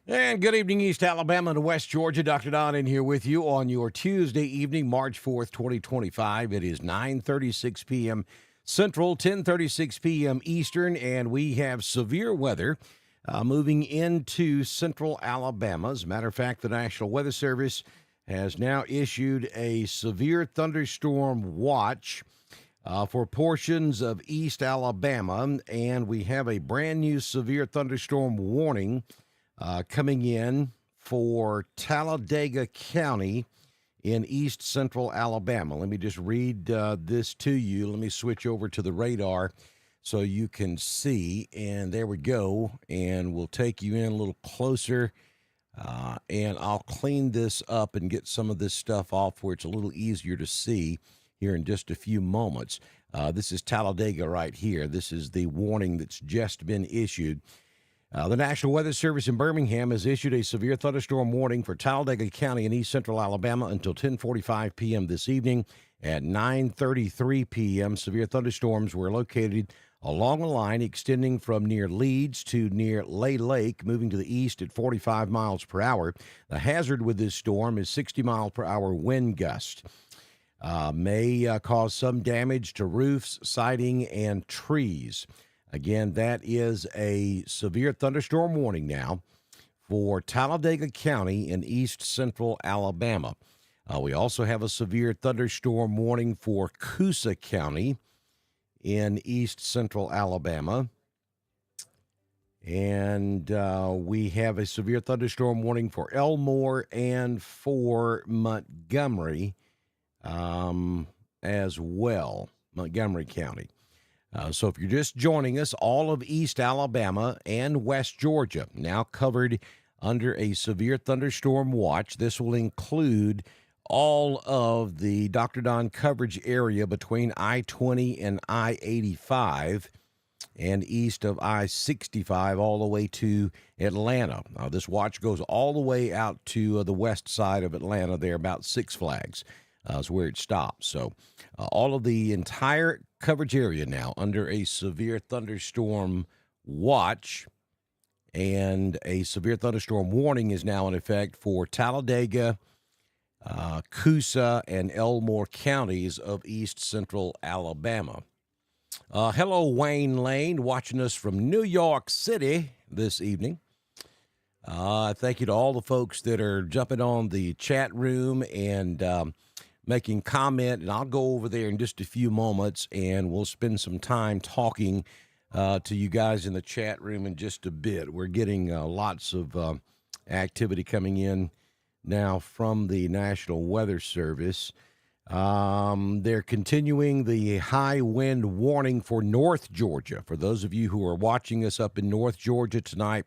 And good evening, East Alabama and West Georgia. Dr. Don in here with you on your Tuesday evening, March 4th, 2025. It is 9:36 p.m. Central, 10:36 p.m. Eastern, and we have severe weather moving into central Alabama. As a matter of fact, the National Weather Service has now issued a severe thunderstorm watch for portions of East Alabama, and we have a brand new severe thunderstorm warning coming in for Talladega County in east central Alabama. Let me just read this to you. Let me switch over to the radar so you can see. And there we go. And we'll take you in a little closer. And I'll clean this up and get some of this stuff off where it's a little easier to see here in just a few moments. This is Talladega right here. This is the warning that's just been issued. The National Weather Service in Birmingham has issued a severe thunderstorm warning for Talladega County in east central Alabama until 10:45 p.m. this evening. At 9:33 p.m., severe thunderstorms were located along a line extending from near Leeds to near Lay Lake, moving to the east at 45 miles per hour. The hazard with this storm is 60 mile per hour wind gust. May cause some damage to roofs, siding, and trees. Again, that is a severe thunderstorm warning now for Talladega County in east central Alabama. We also have a severe thunderstorm warning for Coosa County in east central Alabama. And we have a severe thunderstorm warning for Elmore and for Montgomery as well, Montgomery County. So if you're just joining us, all of East Alabama and West Georgia now covered under a severe thunderstorm watch. This will include all of the Dr. Don coverage area between I-20 and I-85 and east of I-65 all the way to Atlanta. This watch goes all the way out to the west side of Atlanta there, about Six Flags. Is where it stops. So all of the entire coverage area now under a severe thunderstorm watch, and a severe thunderstorm warning is now in effect for Talladega, Coosa, and Elmore counties of east central Alabama. Hello, Wayne Lane, watching us from New York City this evening. Thank you to all the folks that are jumping on the chat room and making comment, and I'll go over there in just a few moments, and we'll spend some time talking to you guys in the chat room in just a bit. We're getting lots of activity coming in now from the National Weather Service. They're continuing the high wind warning for North Georgia. For those of you who are watching us up in North Georgia tonight,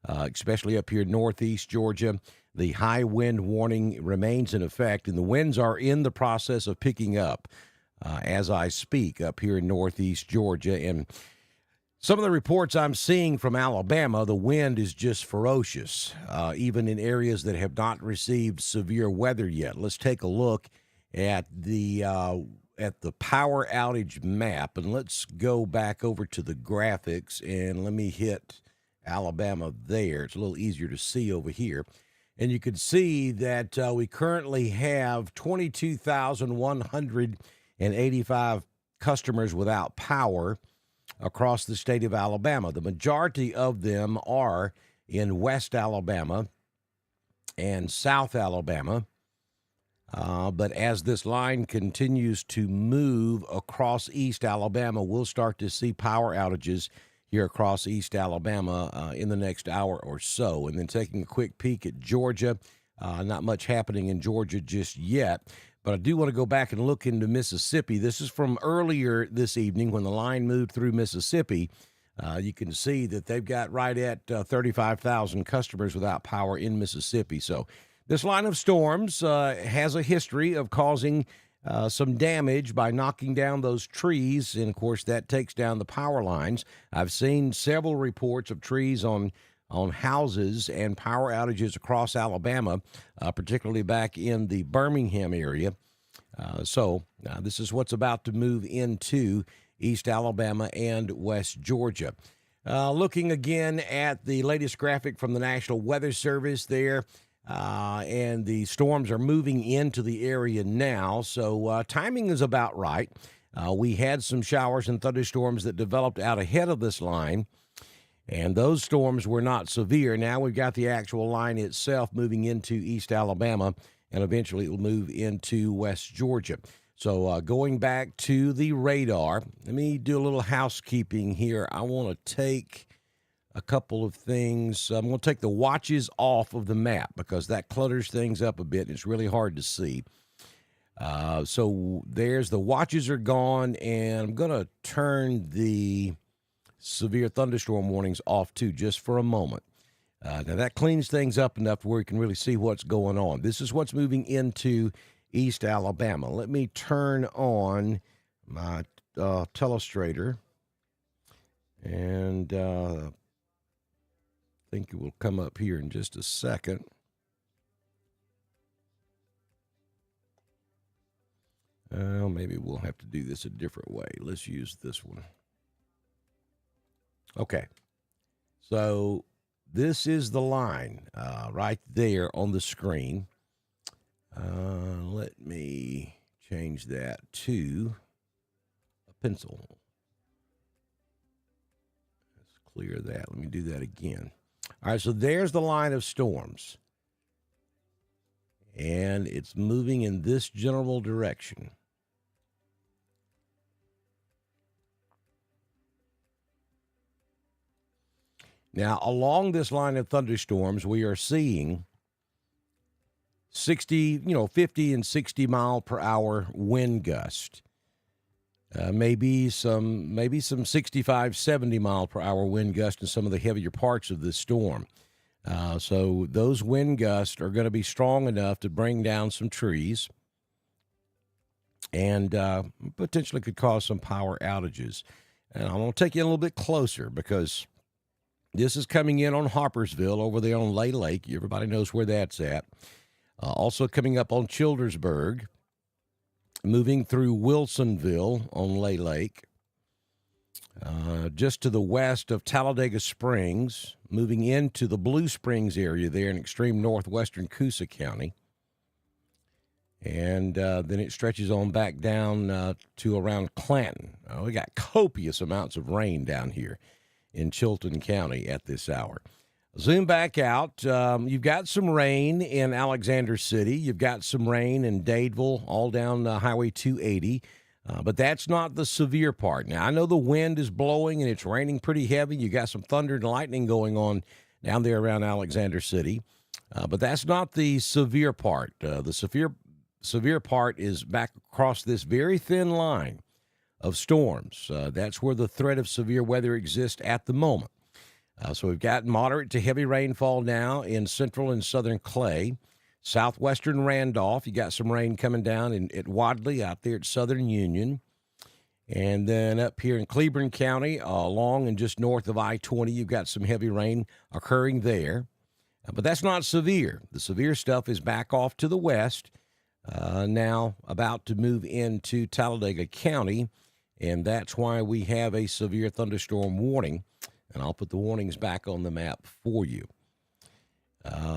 especially up here in northeast Georgia, the high wind warning remains in effect, and the winds are in the process of picking up as I speak up here in northeast Georgia. And some of the reports I'm seeing from Alabama, the wind is just ferocious, even in areas that have not received severe weather yet. Let's take a look at the power outage map, and let's go back over to the graphics, and let me hit Alabama there. It's a little easier to see over here. And you can see that we currently have 22,185 customers without power across the state of Alabama. The majority of them are in West Alabama and South Alabama. But as this line continues to move across East Alabama, we'll start to see power outages here across East Alabama in the next hour or so. And then taking a quick peek at Georgia, not much happening in Georgia just yet. But I do want to go back and look into Mississippi. This is from earlier this evening when the line moved through Mississippi. You can see that they've got right at 35,000 customers without power in Mississippi. So this line of storms has a history of causing some damage by knocking down those trees, and, of course, that takes down the power lines. I've seen several reports of trees on houses and power outages across Alabama, particularly back in the Birmingham area. So this is what's about to move into East Alabama and West Georgia. Looking again at the latest graphic from the National Weather Service there, and the storms are moving into the area now, so timing is about right. We had some showers and thunderstorms that developed out ahead of this line, and those storms were not severe. Now we've got the actual line itself moving into East Alabama, and eventually it will move into West Georgia. So going back to the radar, let me do a little housekeeping here. I want to take a couple of things. I'm going to take the watches off of the map because that clutters things up a bit, and it's really hard to see. So there's the watches are gone, and I'm going to turn the severe thunderstorm warnings off too, just for a moment. Now that cleans things up enough where you can really see what's going on. This is what's moving into East Alabama. Let me turn on my telestrator, and I think it will come up here in just a second. Maybe we'll have to do this a different way. Let's use this one. Okay. So this is the line right there on the screen. Let me change that to a pencil. Let's clear that. Let me do that again. All right, so there's the line of storms. And it's moving in this general direction. Now, along this line of thunderstorms, we are seeing 50 and 60 mile per hour wind gust. Maybe some 65, 70 mile per hour wind gust in some of the heavier parts of this storm. So those wind gusts are going to be strong enough to bring down some trees and potentially could cause some power outages. And I'm going to take you a little bit closer because this is coming in on Harpersville over there on Lay Lake. Everybody knows where that's at. Also coming up on Childersburg, moving through Wilsonville on Lay Lake. Just to the west of Talladega Springs, moving into the Blue Springs area there in extreme northwestern Coosa County. And then it stretches on back down to around Clanton. We got copious amounts of rain down here in Chilton County at this hour. Zoom back out. You've got some rain in Alexander City. You've got some rain in Dadeville, all down Highway 280. But that's not the severe part. Now, I know the wind is blowing and it's raining pretty heavy. You got some thunder and lightning going on down there around Alexander City. But that's not the severe part. The severe part is back across this very thin line of storms. That's where the threat of severe weather exists at the moment. So we've got moderate to heavy rainfall now in central and southern Clay. Southwestern Randolph, you got some rain coming down at Wadley out there at Southern Union. And then up here in Cleburne County, along and just north of I-20, you've got some heavy rain occurring there. But that's not severe. The severe stuff is back off to the west, now about to move into Talladega County. And that's why we have a severe thunderstorm warning. And I'll put the warnings back on the map for you.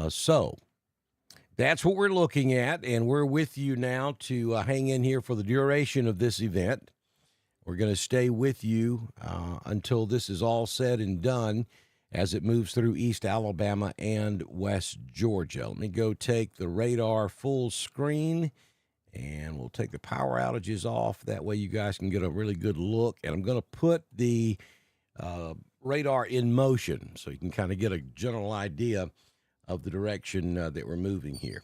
So that's what we're looking at, and we're with you now to hang in here for the duration of this event. We're going to stay with you until this is all said and done as it moves through East Alabama and West Georgia. Let me go take the radar full screen, and we'll take the power outages off. That way you guys can get a really good look. And I'm going to put the radar in motion so you can kind of get a general idea of the direction that we're moving here.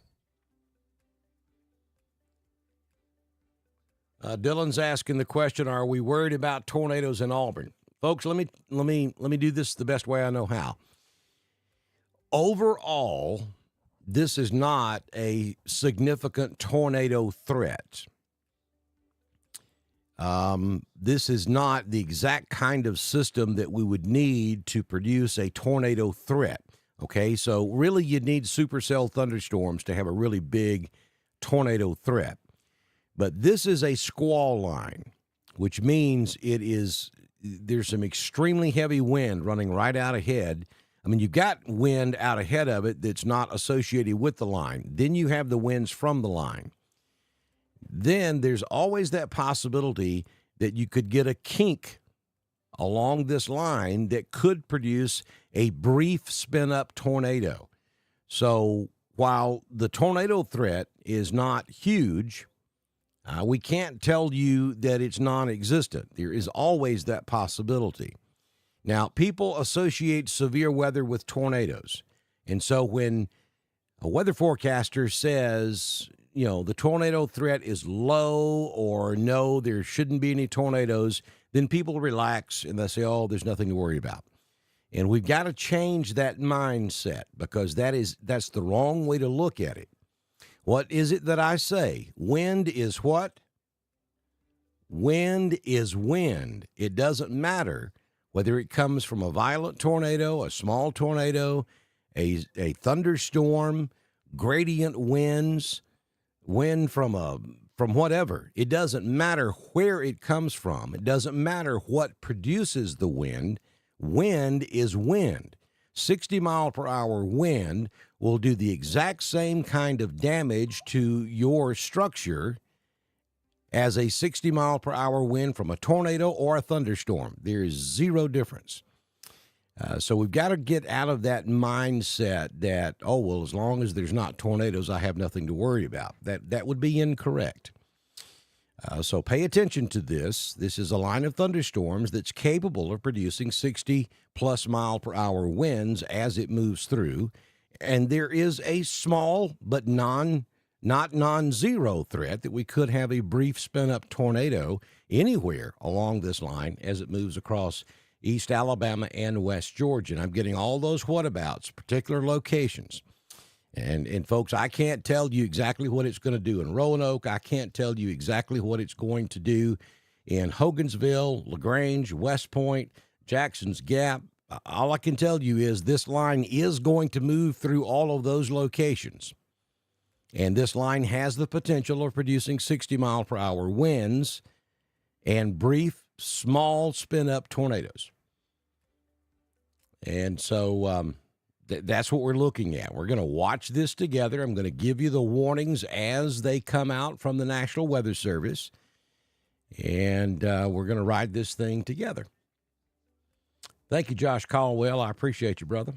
Dylan's asking the question, are we worried about tornadoes in Auburn? Folks, let me do this the best way I know how. Overall, this is not a significant tornado threat. This is not the exact kind of system that we would need to produce a tornado threat. Okay, so really you need supercell thunderstorms to have a really big tornado threat. But this is a squall line, which means it is there's some extremely heavy wind running right out ahead. I mean, you've got wind out ahead of it that's not associated with the line. Then you have the winds from the line. Then there's always that possibility that you could get a kink along this line that could produce a brief spin-up tornado. So while the tornado threat is not huge, we can't tell you that it's non-existent. There is always that possibility. Now, people associate severe weather with tornadoes. And so when a weather forecaster says, the tornado threat is low or no, there shouldn't be any tornadoes, then people relax and they say, oh, there's nothing to worry about. And we've got to change that mindset because that's the wrong way to look at it. What is it that I say? Wind is what? Wind is wind. It doesn't matter whether it comes from a violent tornado, a small tornado, a thunderstorm, gradient winds, wind from whatever. It doesn't matter where it comes from. It doesn't matter what produces the wind. Wind is wind. 60-mile-per-hour wind will do the exact same kind of damage to your structure as a 60-mile-per-hour wind from a tornado or a thunderstorm. There is zero difference. So we've got to get out of that mindset that, as long as there's not tornadoes, I have nothing to worry about. That would be incorrect. So pay attention to this. This is a line of thunderstorms that's capable of producing 60-plus mile-per-hour winds as it moves through. And there is a small but not non-zero threat that we could have a brief spin-up tornado anywhere along this line as it moves across East Alabama and West Georgia. And I'm getting all those whatabouts, particular locations. And folks, I can't tell you exactly what it's going to do in Roanoke. I can't tell you exactly what it's going to do in Hogansville, LaGrange, West Point, Jackson's Gap. All I can tell you is this line is going to move through all of those locations. And this line has the potential of producing 60-mile-per-hour winds and brief, small spin-up tornadoes. And so that's what we're looking at. We're going to watch this together. I'm going to give you the warnings as they come out from the National Weather Service. And we're going to ride this thing together. Thank you, Josh Caldwell. I appreciate you, brother.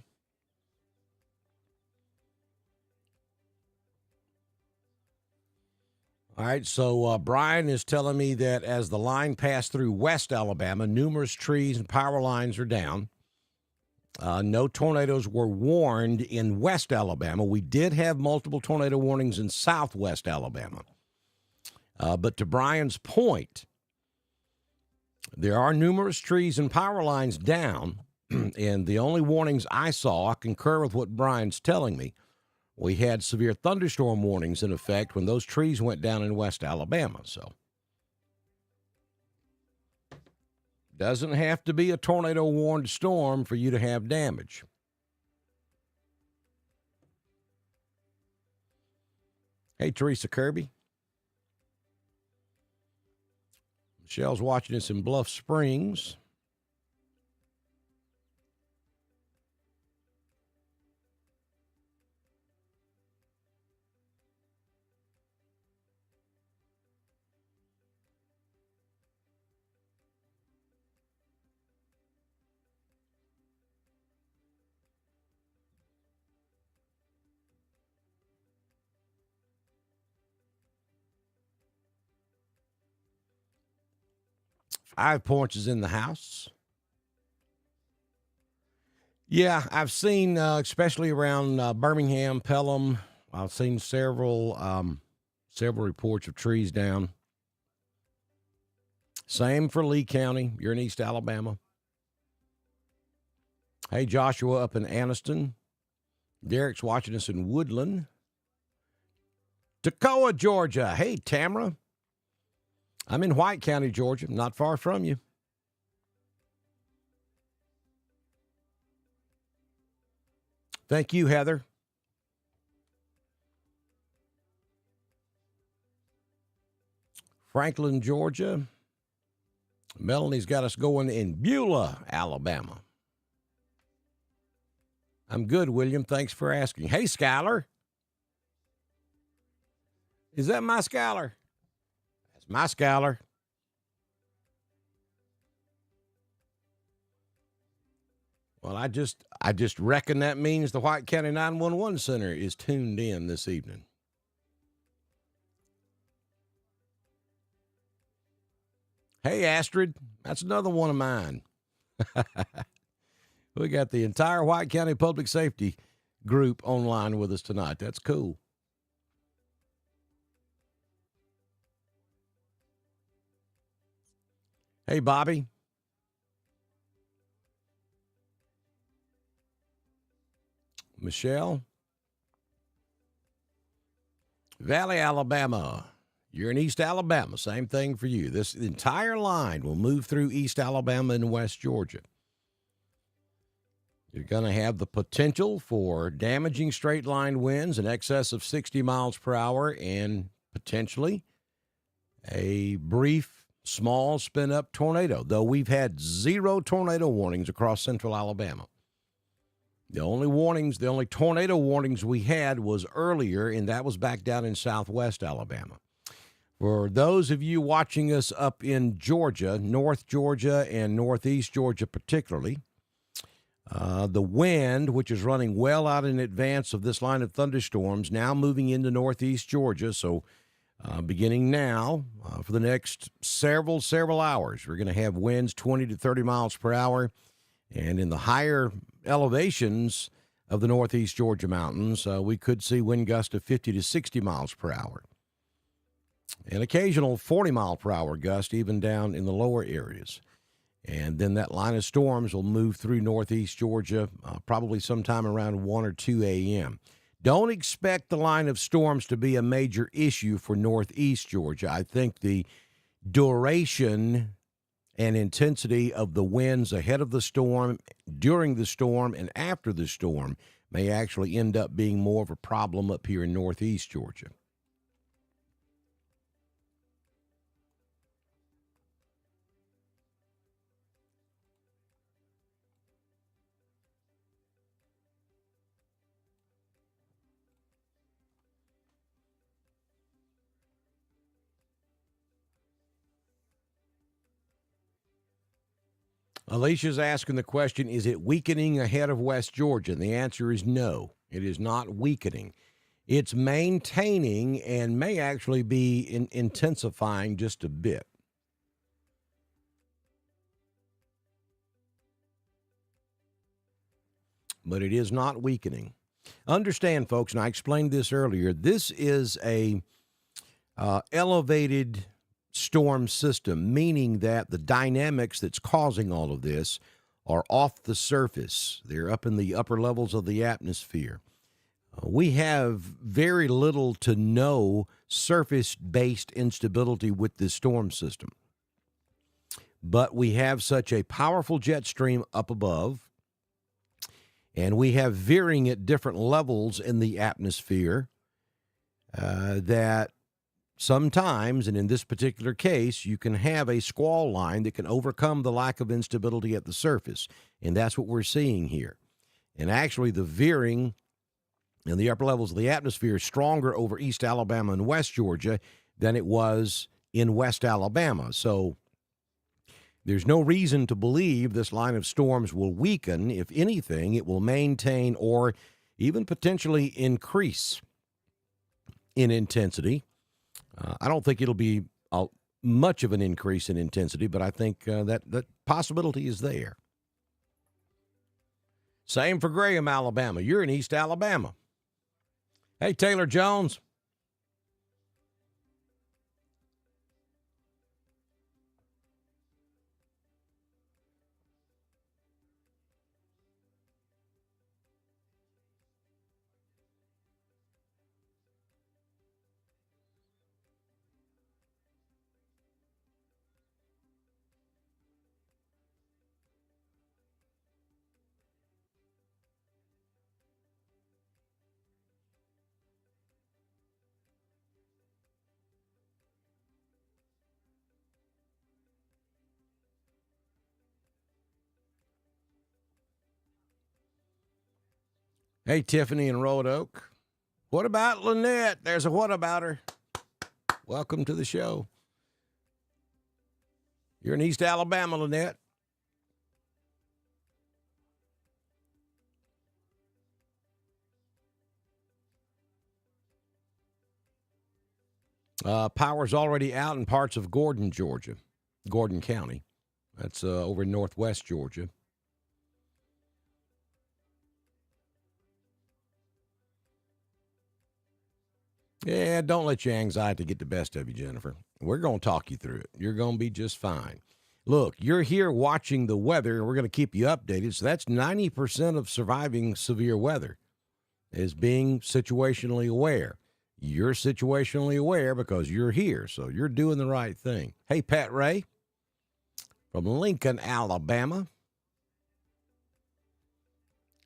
All right, so Brian is telling me that as the line passed through West Alabama, numerous trees and power lines are down. No tornadoes were warned in West Alabama. We did have multiple tornado warnings in Southwest Alabama. But to Brian's point, there are numerous trees and power lines down, and the only warnings I saw, I concur with what Brian's telling me, we had severe thunderstorm warnings in effect when those trees went down in West Alabama. So doesn't have to be a tornado-warned storm for you to have damage. Hey, Teresa Kirby. Michelle's watching us in Bluff Springs. Five Points is in the house. Yeah, I've seen, especially around Birmingham, Pelham, I've seen several reports of trees down. Same for Lee County. You're in East Alabama. Hey, Joshua up in Anniston. Derek's watching us in Woodland. Toccoa, Georgia. Hey, Tamara. I'm in White County, Georgia, not far from you. Thank you, Heather. Franklin, Georgia. Melanie's got us going in Beulah, Alabama. I'm good, William. Thanks for asking. Hey, Skylar. Is that my Skylar? That's my Skylar. Well, I just reckon that means the White County 911 Center is tuned in this evening. Hey, Astrid, that's another one of mine. We got the entire White County Public Safety group online with us tonight. That's cool. Hey, Bobby. Michelle. Valley, Alabama. You're in East Alabama. Same thing for you. This entire line will move through East Alabama and West Georgia. You're going to have the potential for damaging straight line winds in excess of 60 miles per hour and potentially a brief, small spin up tornado, though we've had 0 tornado warnings across central Alabama. The only tornado warnings we had was earlier, and that was back down in southwest Alabama. For those of you watching us up in Georgia, North Georgia and Northeast Georgia particularly, the wind, which is running well out in advance of this line of thunderstorms, now moving into Northeast Georgia. So beginning now, for the next several hours, we're going to have winds 20 to 30 miles per hour. And in the higher elevations of the Northeast Georgia mountains, we could see wind gusts of 50 to 60 miles per hour. An occasional 40-mile-per-hour gust even down in the lower areas. And then that line of storms will move through Northeast Georgia probably sometime around 1 or 2 a.m. Don't expect the line of storms to be a major issue for Northeast Georgia. I think the duration and intensity of the winds ahead of the storm, during the storm, and after the storm may actually end up being more of a problem up here in Northeast Georgia. Alicia's asking the question, is it weakening ahead of West Georgia? And the answer is no, it is not weakening. It's maintaining and may actually be intensifying just a bit. But it is not weakening. Understand, folks, and I explained this earlier, this is a elevated storm system, meaning that the dynamics that's causing all of this are off the surface. They're up in the upper levels of the atmosphere. We have very little to no surface-based instability with this storm system. But we have such a powerful jet stream up above, and we have veering at different levels in the atmosphere that sometimes, and in this particular case, you can have a squall line that can overcome the lack of instability at the surface. And that's what we're seeing here. And actually, the veering in the upper levels of the atmosphere is stronger over East Alabama and West Georgia than it was in West Alabama. So there's no reason to believe this line of storms will weaken. If anything, it will maintain or even potentially increase in intensity. I don't think it'll be much of an increase in intensity, but I think that possibility is there. Same for Graham, Alabama. You're in East Alabama. Hey, Taylor Jones. Hey, Tiffany in Road Oak. What about Lynette? There's a what about her. Welcome to the show. You're in East Alabama, Lynette. Power's already out in parts of Gordon, Georgia. Gordon County. That's over in northwest Georgia. Yeah, don't let your anxiety get the best of you, Jennifer. We're going to talk you through it. You're going to be just fine. Look, you're here watching the weather, and we're going to keep you updated. So that's 90% of surviving severe weather is being situationally aware. You're situationally aware because you're here, so you're doing the right thing. Hey, Pat Ray from Lincoln, Alabama.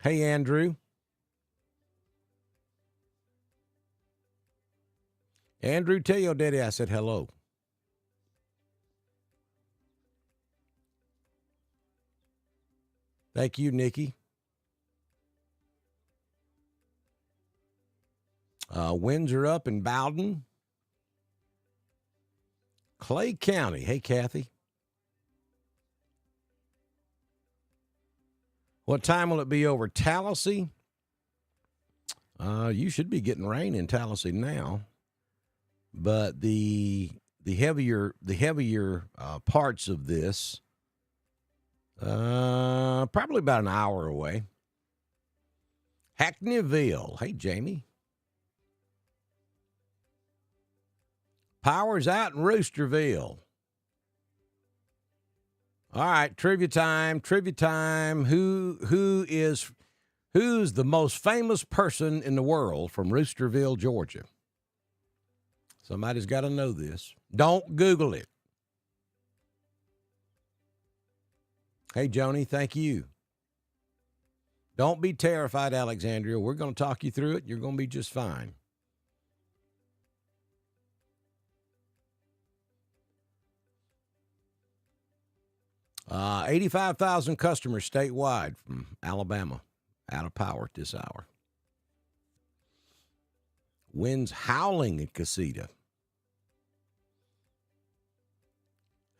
Hey, Andrew. Andrew, tell your daddy I said hello. Thank you, Nikki. Winds are up in Bowden. Clay County. Hey, Kathy. What time will it be over Tallahassee? You should be getting rain in Tallahassee now, but the heavier parts of this, probably about an hour away. Hackneyville. Hey, Jamie. Power's out in Roosterville. All right, trivia time. Who's the most famous person in the world from Roosterville, Georgia? Somebody's got to know this. Don't Google it. Hey, Joni, thank you. Don't be terrified, Alexandria. We're going to talk you through it. You're going to be just fine. 85,000 customers statewide from Alabama out of power at this hour. Winds howling at Casita.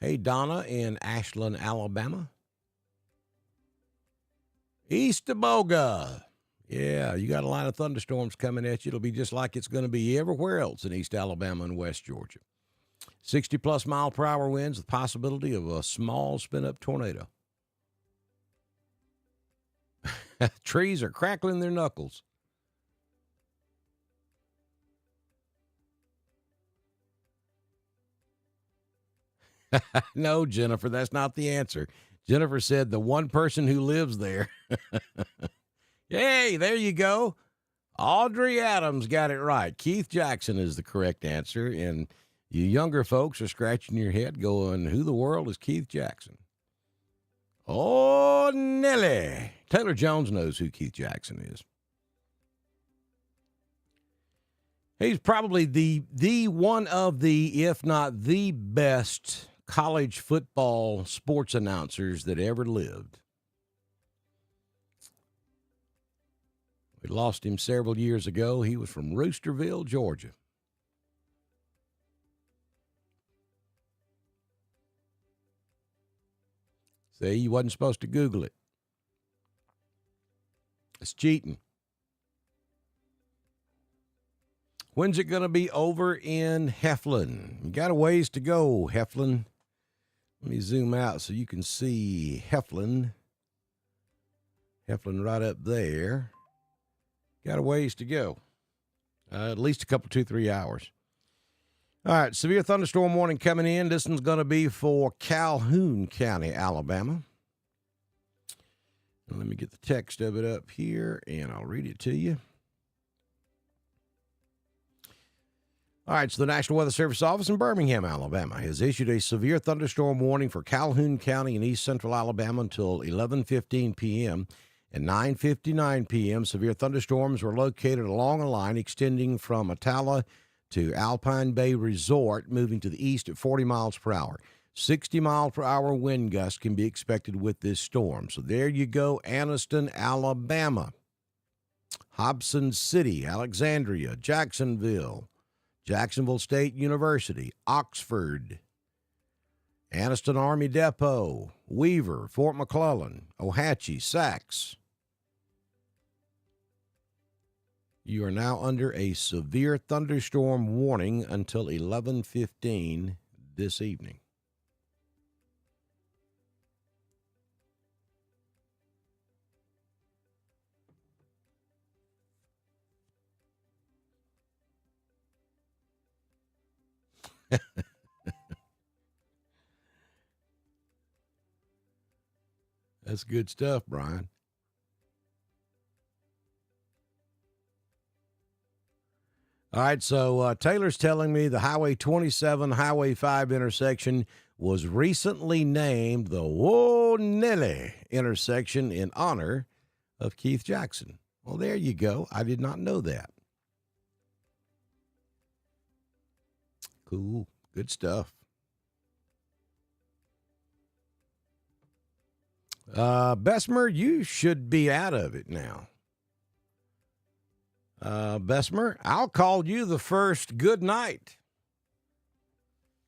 Hey, Donna in Ashland, Alabama. East Aboga. Yeah, you got a line of thunderstorms coming at you. It'll be just like it's going to be everywhere else in East Alabama and West Georgia. 60-plus mile-per-hour winds with possibility of a small spin-up tornado. Trees are crackling their knuckles. No, Jennifer, that's not the answer. Jennifer said the one person who lives there. Hey, there you go. Audrey Adams got it right. Keith Jackson is the correct answer, and you younger folks are scratching your head going, who the world is Keith Jackson? Oh, Nelly. Taylor Jones knows who Keith Jackson is. He's probably the one of the, if not the best college football sports announcers that ever lived. We lost him several years ago. He was from Roosterville, Georgia. See, you wasn't supposed to Google it. It's cheating. When's it going to be over in Heflin? You got a ways to go, Heflin. Let me zoom out so you can see Heflin. Heflin right up there. Got a ways to go. At least a couple, 2-3 hours. All right, severe thunderstorm warning coming in. This one's going to be for Calhoun County, Alabama. And let me get the text of it up here, and I'll read it to you. All right, so the National Weather Service office in Birmingham, Alabama, has issued a severe thunderstorm warning for Calhoun County and east central Alabama until 11:15 p.m. At 9:59 p.m., severe thunderstorms were located along a line extending from Attala to Alpine Bay Resort, moving to the east at 40 miles per hour. 60-mile-per-hour wind gusts can be expected with this storm. So there you go, Anniston, Alabama. Hobson City, Alexandria, Jacksonville, Jacksonville State University, Oxford, Anniston Army Depot, Weaver, Fort McClellan, Ohatchee, Sax. You are now under a severe thunderstorm warning until 11:15 this evening. That's good stuff, Brian. All right, so Taylor's telling me the Highway 27, Highway 5 intersection was recently named the Whoa Nelly intersection in honor of Keith Jackson. Well, there you go. I did not know that. Cool. Good stuff. Bessemer, you should be out of it now. Bessemer, I'll call you the first good night.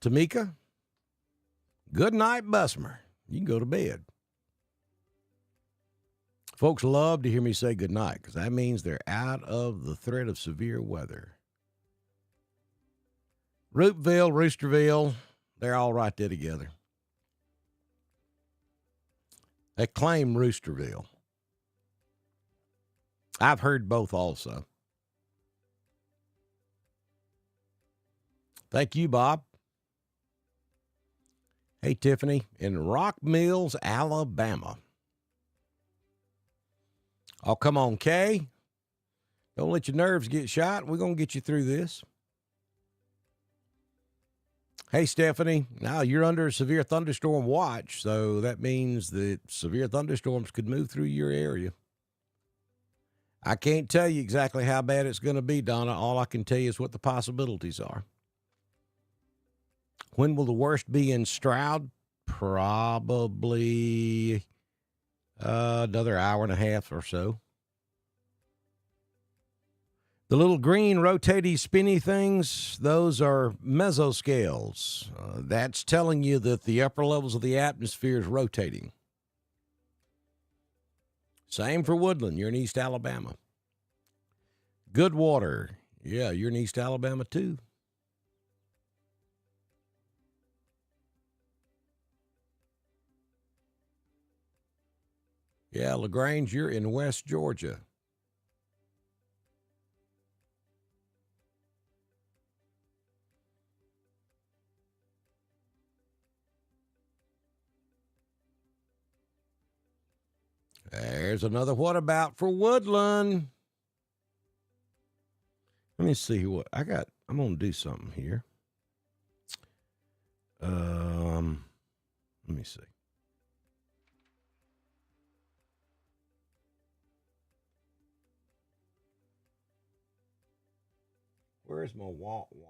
Tamika, good night, Bessemer. You can go to bed. Folks love to hear me say good night because that means they're out of the threat of severe weather. Roopville, Roosterville, they're all right there together. They claim Roosterville. I've heard both also. Thank you, Bob. Hey, Tiffany, in Rock Mills, Alabama. Oh, come on, Kay. Don't let your nerves get shot. We're going to get you through this. Hey, Stephanie, now you're under a severe thunderstorm watch, so that means that severe thunderstorms could move through your area. I can't tell you exactly how bad it's going to be, Donna. All I can tell you is what the possibilities are. When will the worst be in Stroud? Probably another hour and a half or so. The little green rotating spinny things, those are mesoscales. That's telling you that the upper levels of the atmosphere is rotating. Same for Woodland. You're in East Alabama. Goodwater. Yeah, you're in East Alabama too. Yeah, LaGrange, you're in West Georgia. There's another what about for Woodland. Let me see what I got. I'm going to do something here. Let me see. Where's my wah-wah?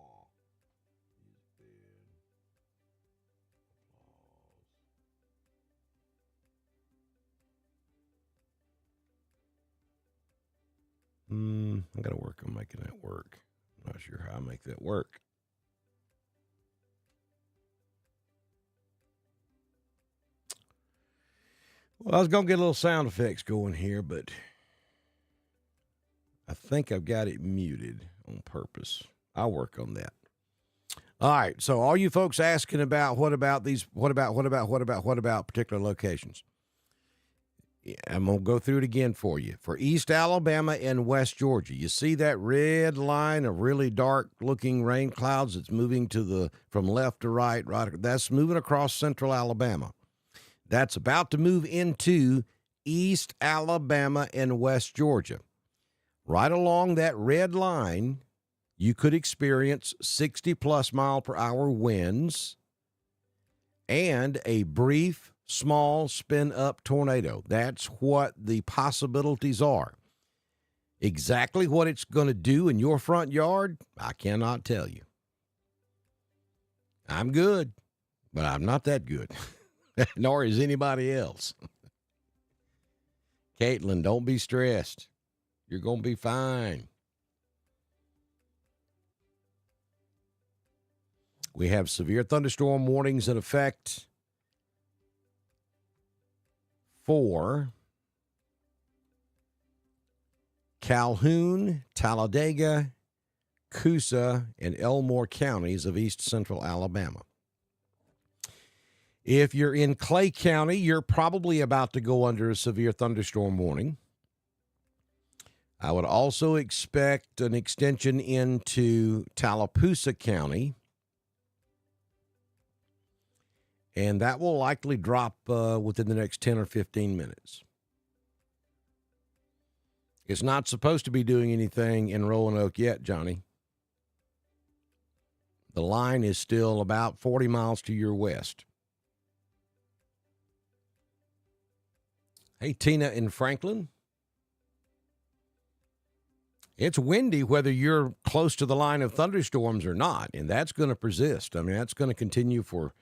I got to work on making that work. I'm not sure how I make that work. Well, I was going to get a little sound effects going here, but I think I've got it muted on purpose. I'll work on that. All right. So all you folks asking about what about particular locations? I'm going to go through it again for you. For East Alabama and West Georgia, you see that red line of really dark-looking rain clouds that's moving from left to right. That's moving across central Alabama. That's about to move into East Alabama and West Georgia. Right along that red line, you could experience 60-plus mile-per-hour winds and a brief small spin-up tornado. That's what the possibilities are. Exactly what it's going to do in your front yard, I cannot tell you. I'm good, but I'm not that good, nor is anybody else. Caitlin, don't be stressed. You're going to be fine. We have severe thunderstorm warnings in effect for Calhoun, Talladega, Coosa, and Elmore counties of east central Alabama. If you're in Clay County, you're probably about to go under a severe thunderstorm warning. I would also expect an extension into Tallapoosa County, and that will likely drop within the next 10 or 15 minutes. It's not supposed to be doing anything in Roanoke yet, Johnny. The line is still about 40 miles to your west. Hey, Tina in Franklin. It's windy whether you're close to the line of thunderstorms or not, and that's going to persist. I mean, that's going to continue for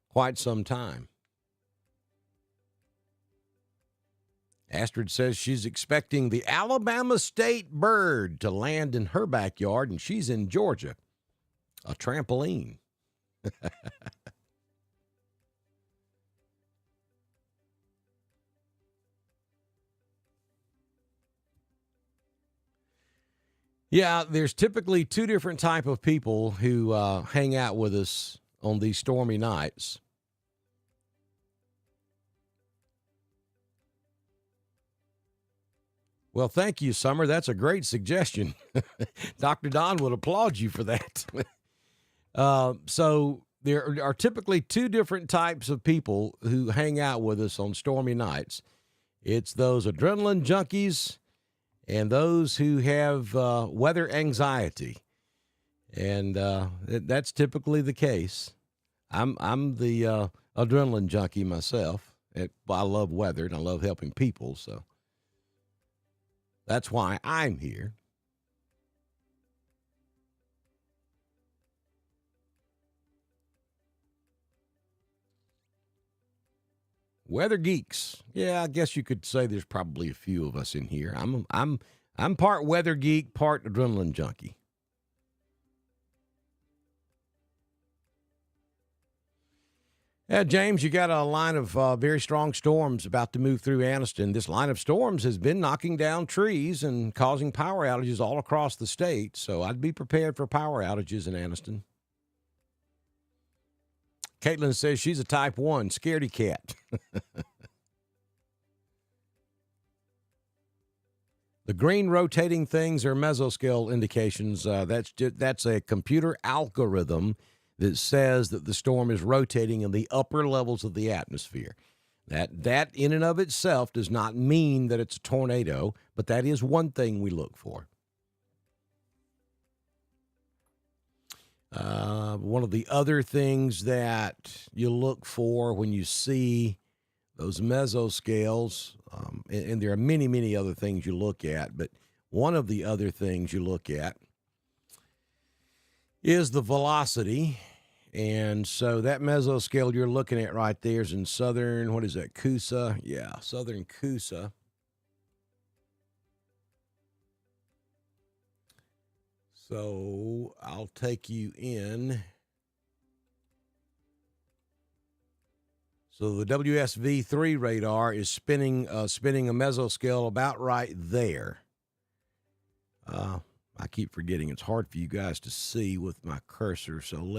quite some time. Astrid says she's expecting the Alabama state bird to land in her backyard, and she's in Georgia. A trampoline. Yeah, there's typically two different type of people who hang out with us on these stormy nights. Well, thank you, Summer. That's a great suggestion. Dr. Don would applaud you for that. So there are typically two different types of people who hang out with us on stormy nights. It's those adrenaline junkies and those who have weather anxiety. And that's typically the case. I'm the adrenaline junkie myself. I love weather and I love helping people, so that's why I'm here. Weather geeks. Yeah, I guess you could say there's probably a few of us in here. I'm part weather geek, part adrenaline junkie. Yeah, James, you got a line of very strong storms about to move through Anniston. This line of storms has been knocking down trees and causing power outages all across the state, so I'd be prepared for power outages in Anniston. Caitlin says she's a type 1, scaredy cat. The green rotating things are mesoscale indications. That's a computer algorithm that says that the storm is rotating in the upper levels of the atmosphere. That in and of itself does not mean that it's a tornado, but that is one thing we look for. One of the other things that you look for when you see those mesoscales, and there are many, many other things you look at, but one of the other things you look at is the velocity. And so that mesoscale you're looking at right there is in southern, what is that, Coosa? Yeah, southern Coosa. So I'll take you in. So the WSV3 radar is spinning a mesoscale about right there. I keep forgetting it's hard for you guys to see with my cursor, so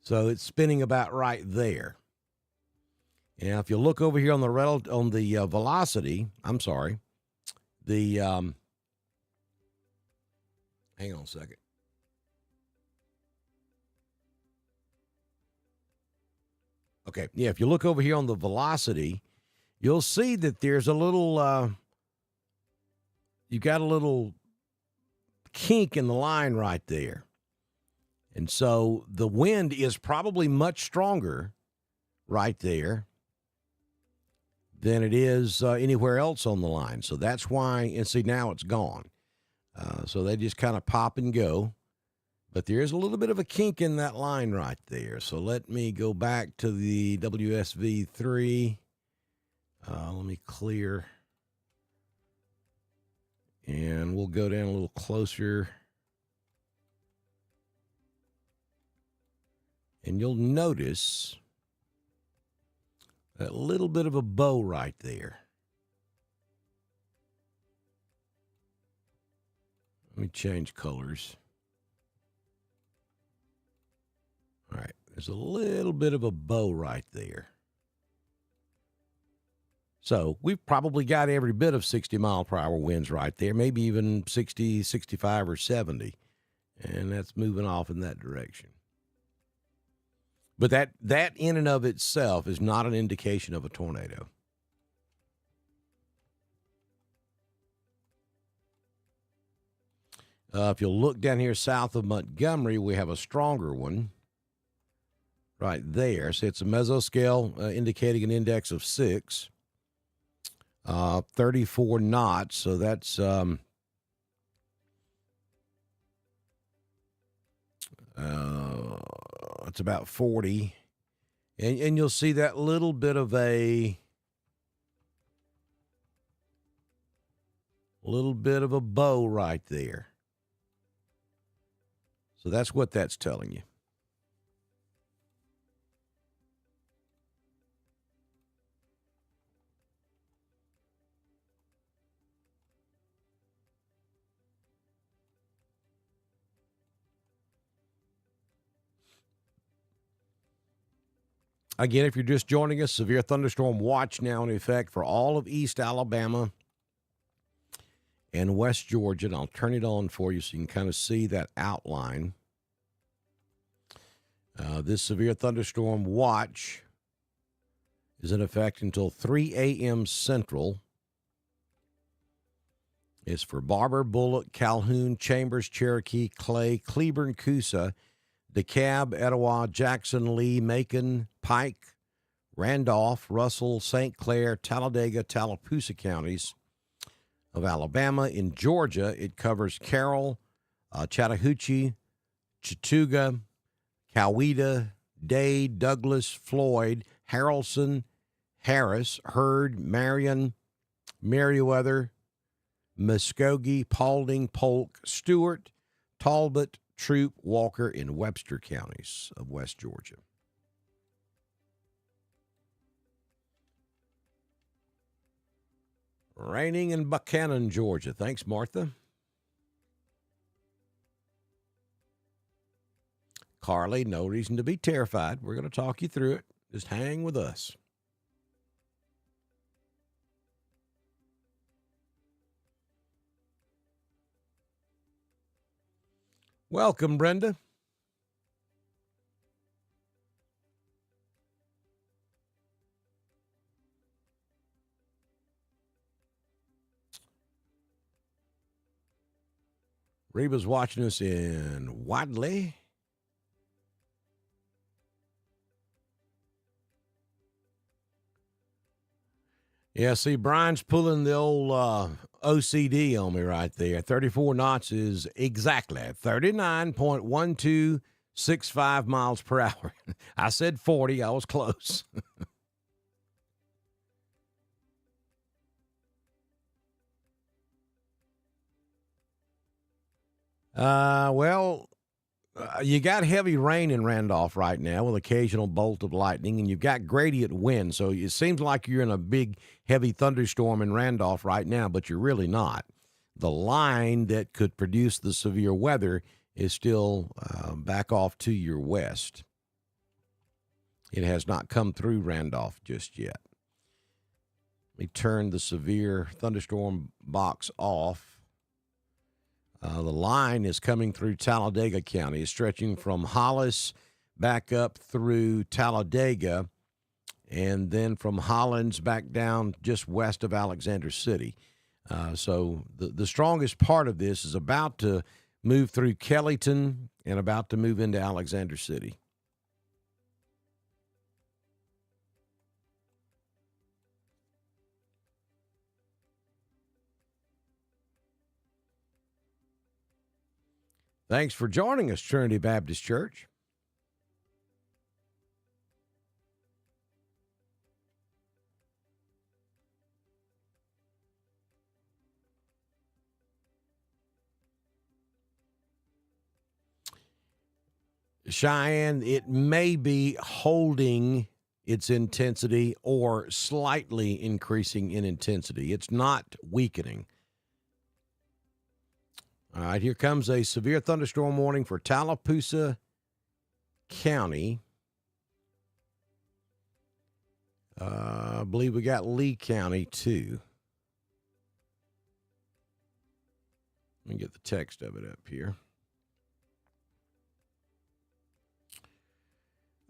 so it's spinning about right there. Now, if you look over here on the velocity, I'm sorry, hang on a second. Okay, yeah, if you look over here on the velocity, you'll see that there's a little, you got a little kink in the line right there. And so the wind is probably much stronger right there than it is anywhere else on the line. So that's why, and see, now it's gone. So they just kind of pop and go. But there is a little bit of a kink in that line right there. So let me go back to the WSV3. Let me clear And we'll go down a little closer. And you'll notice that little bit of a bow right there. Let me change colors. All right, there's a little bit of a bow right there. So we've probably got every bit of 60-mile-per-hour winds right there, maybe even 60, 65, or 70. And that's moving off in that direction. But that in and of itself is not an indication of a tornado. If you'll look down here south of Montgomery, we have a stronger one right there. So it's a mesoscale indicating an index of 6, 34 knots. So that's it's about 40. And you'll see that little bit of a bow right there. So that's what that's telling you. Again, if you're just joining us, severe thunderstorm watch now in effect for all of East Alabama and West Georgia. And I'll turn it on for you so you can kind of see that outline. This severe thunderstorm watch is in effect until 3 a.m. Central. It's for Barber, Bullock, Calhoun, Chambers, Cherokee, Clay, Cleburne, Coosa, DeKalb, Etowah, Jackson, Lee, Macon, Pike, Randolph, Russell, St. Clair, Talladega, Tallapoosa counties of Alabama. In Georgia, it covers Carroll, Chattahoochee, Chattooga, Coweta, Dade, Douglas, Floyd, Haralson, Harris, Hurd, Marion, Meriwether, Muskogee, Paulding, Polk, Stewart, Talbot, Troup, Walker, and Webster counties of West Georgia. Raining in Buchanan, Georgia. Thanks, Martha. Carly, no reason to be terrified. We're going to talk you through it. Just hang with us. Welcome, Brenda. Reba's watching us in Wadley. Yeah, see, Brian's pulling the old OCD on me right there. 34 knots is exactly 39.1265 miles per hour. I said 40. I was close. You got heavy rain in Randolph right now with occasional bolt of lightning, and you've got gradient wind. So it seems like you're in a big, heavy thunderstorm in Randolph right now, but you're really not. The line that could produce the severe weather is still back off to your west. It has not come through Randolph just yet. Let me turn the severe thunderstorm box off. The line is coming through Talladega County. It's stretching from Hollis back up through Talladega, and then from Hollins back down just west of Alexander City. So the strongest part of this is about to move through Kellyton and about to move into Alexander City. Thanks for joining us, Trinity Baptist Church. Cheyenne, it may be holding its intensity or slightly increasing in intensity. It's not weakening. All right, here comes a severe thunderstorm warning for Tallapoosa County. I believe we got Lee County, too. Let me get the text of it up here.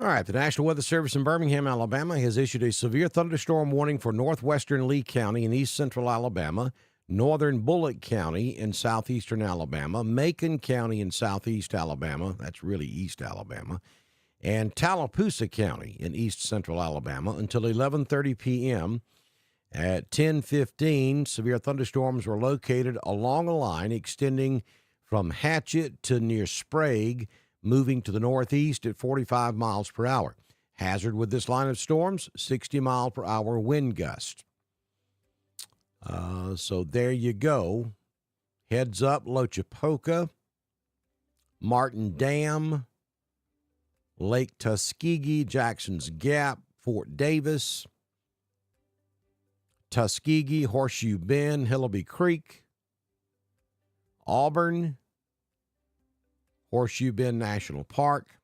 All right, the National Weather Service in Birmingham, Alabama, has issued a severe thunderstorm warning for northwestern Lee County in east central Alabama, northern Bullock County in southeastern Alabama, Macon County in southeast Alabama, that's really east Alabama, and Tallapoosa County in east central Alabama until 11:30 p.m. At 10:15, severe thunderstorms were located along a line extending from Hatchet to near Sprague, moving to the northeast at 45 miles per hour. Hazard with this line of storms, 60-mile-per-hour wind gust. So there you go. Heads up, Lochapoka, Martin Dam, Lake Tuskegee, Jackson's Gap, Fort Davis, Tuskegee, Horseshoe Bend, Hillaby Creek, Auburn, Horseshoe Bend National Park,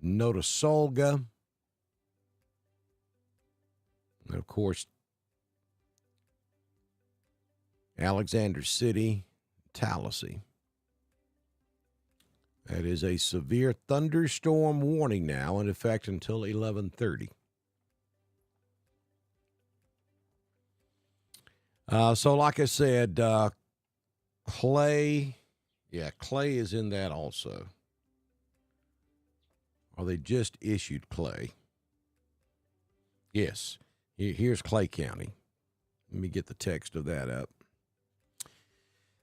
Notasulga, and of course, Alexander City, Tallahassee. That is a severe thunderstorm warning now in effect until 11:30. So like I said, Clay is in that also. Or they just issued Clay. Yes, here's Clay County. Let me get the text of that up.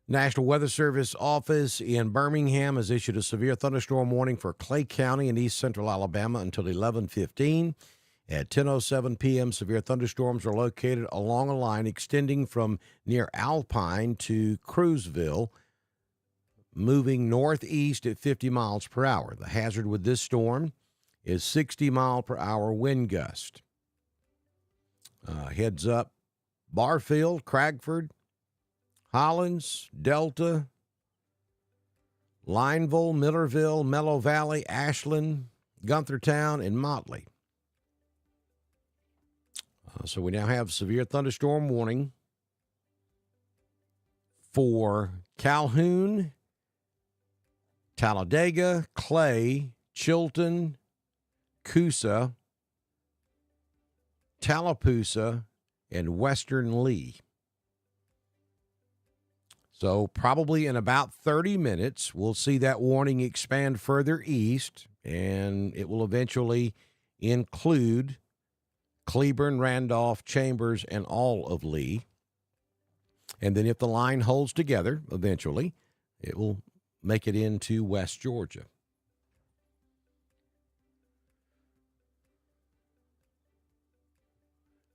National Weather Service office in Birmingham has issued a severe thunderstorm warning for Clay County in east central Alabama until 11:15. At 10:07 p.m., severe thunderstorms are located along a line extending from near Alpine to Cruzville, moving northeast at 50 miles per hour. The hazard with this storm is 60-mile-per-hour wind gust. Heads up, Barfield, Cragford, Hollins, Delta, Lineville, Millerville, Mellow Valley, Ashland, Gunthertown, and Motley. So we now have severe thunderstorm warning for Calhoun, Talladega, Clay, Chilton, Coosa, Tallapoosa, and Western Lee. So probably in about 30 minutes, we'll see that warning expand further east, and it will eventually include Cleburne, Randolph, Chambers, and all of Lee. And then if the line holds together, eventually, it will make it into West Georgia.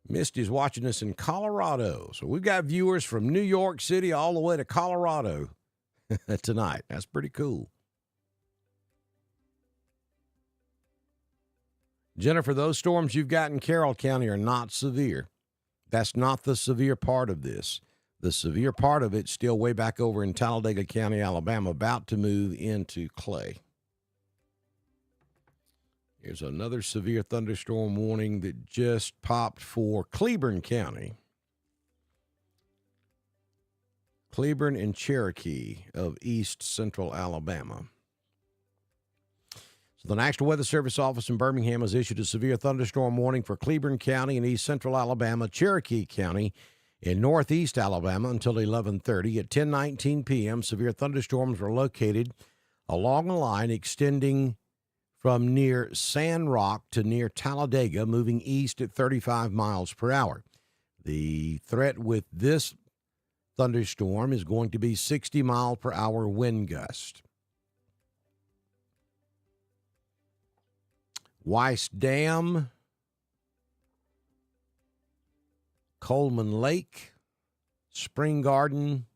Misty's watching us in Colorado. So we've got viewers from New York City all the way to Colorado tonight. That's pretty cool. Jennifer, those storms you've got in Carroll County are not severe. That's not the severe part of this. The severe part of it's still way back over in Talladega County, Alabama, about to move into Clay. Here's another severe thunderstorm warning that just popped for Cleburne County. Cleburne and Cherokee of east central Alabama. So the National Weather Service office in Birmingham has issued a severe thunderstorm warning for Cleburne County in east central Alabama, Cherokee County in northeast Alabama until 11:30. At 10:19 p.m., severe thunderstorms were located along a line extending from near Sand Rock to near Talladega, moving east at 35 miles per hour. The threat with this thunderstorm is going to be 60-mile-per-hour wind gust. Weiss Dam, Coleman Lake, Spring Garden,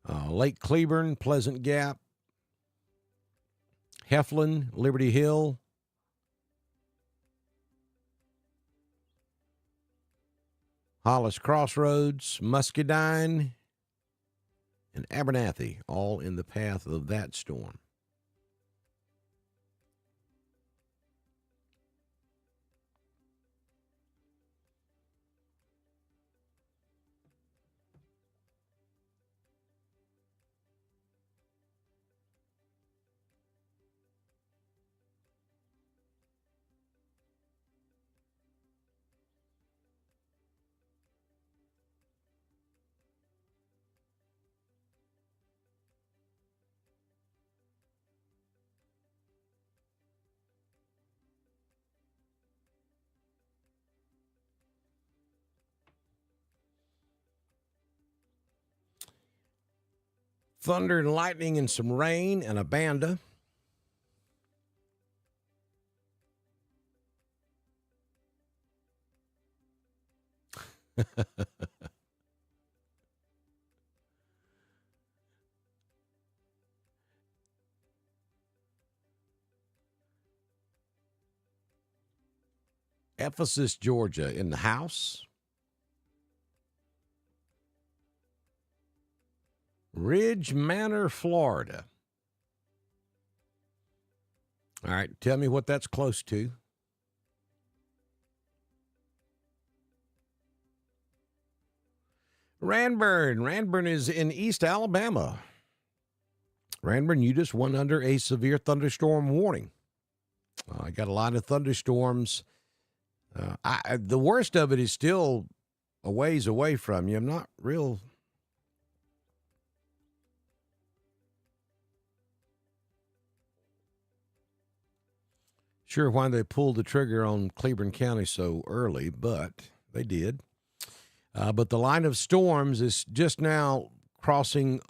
Lake Cleburne, Pleasant Gap, Heflin, Liberty Hill, Hollis Crossroads, Muscadine, and Abernathy, all in the path of that storm. Thunder and lightning and some rain and a banda. Ephesus, Georgia, in the house. Ridge Manor, Florida. All right, tell me what that's close to. Ranburne. Ranburne is in East Alabama. Ranburne, you just went under a severe thunderstorm warning. I got a lot of thunderstorms. The worst of it is still a ways away from you. I'm not real sure why they pulled the trigger on Cleburne County so early, but they did. But the line of storms is just now crossing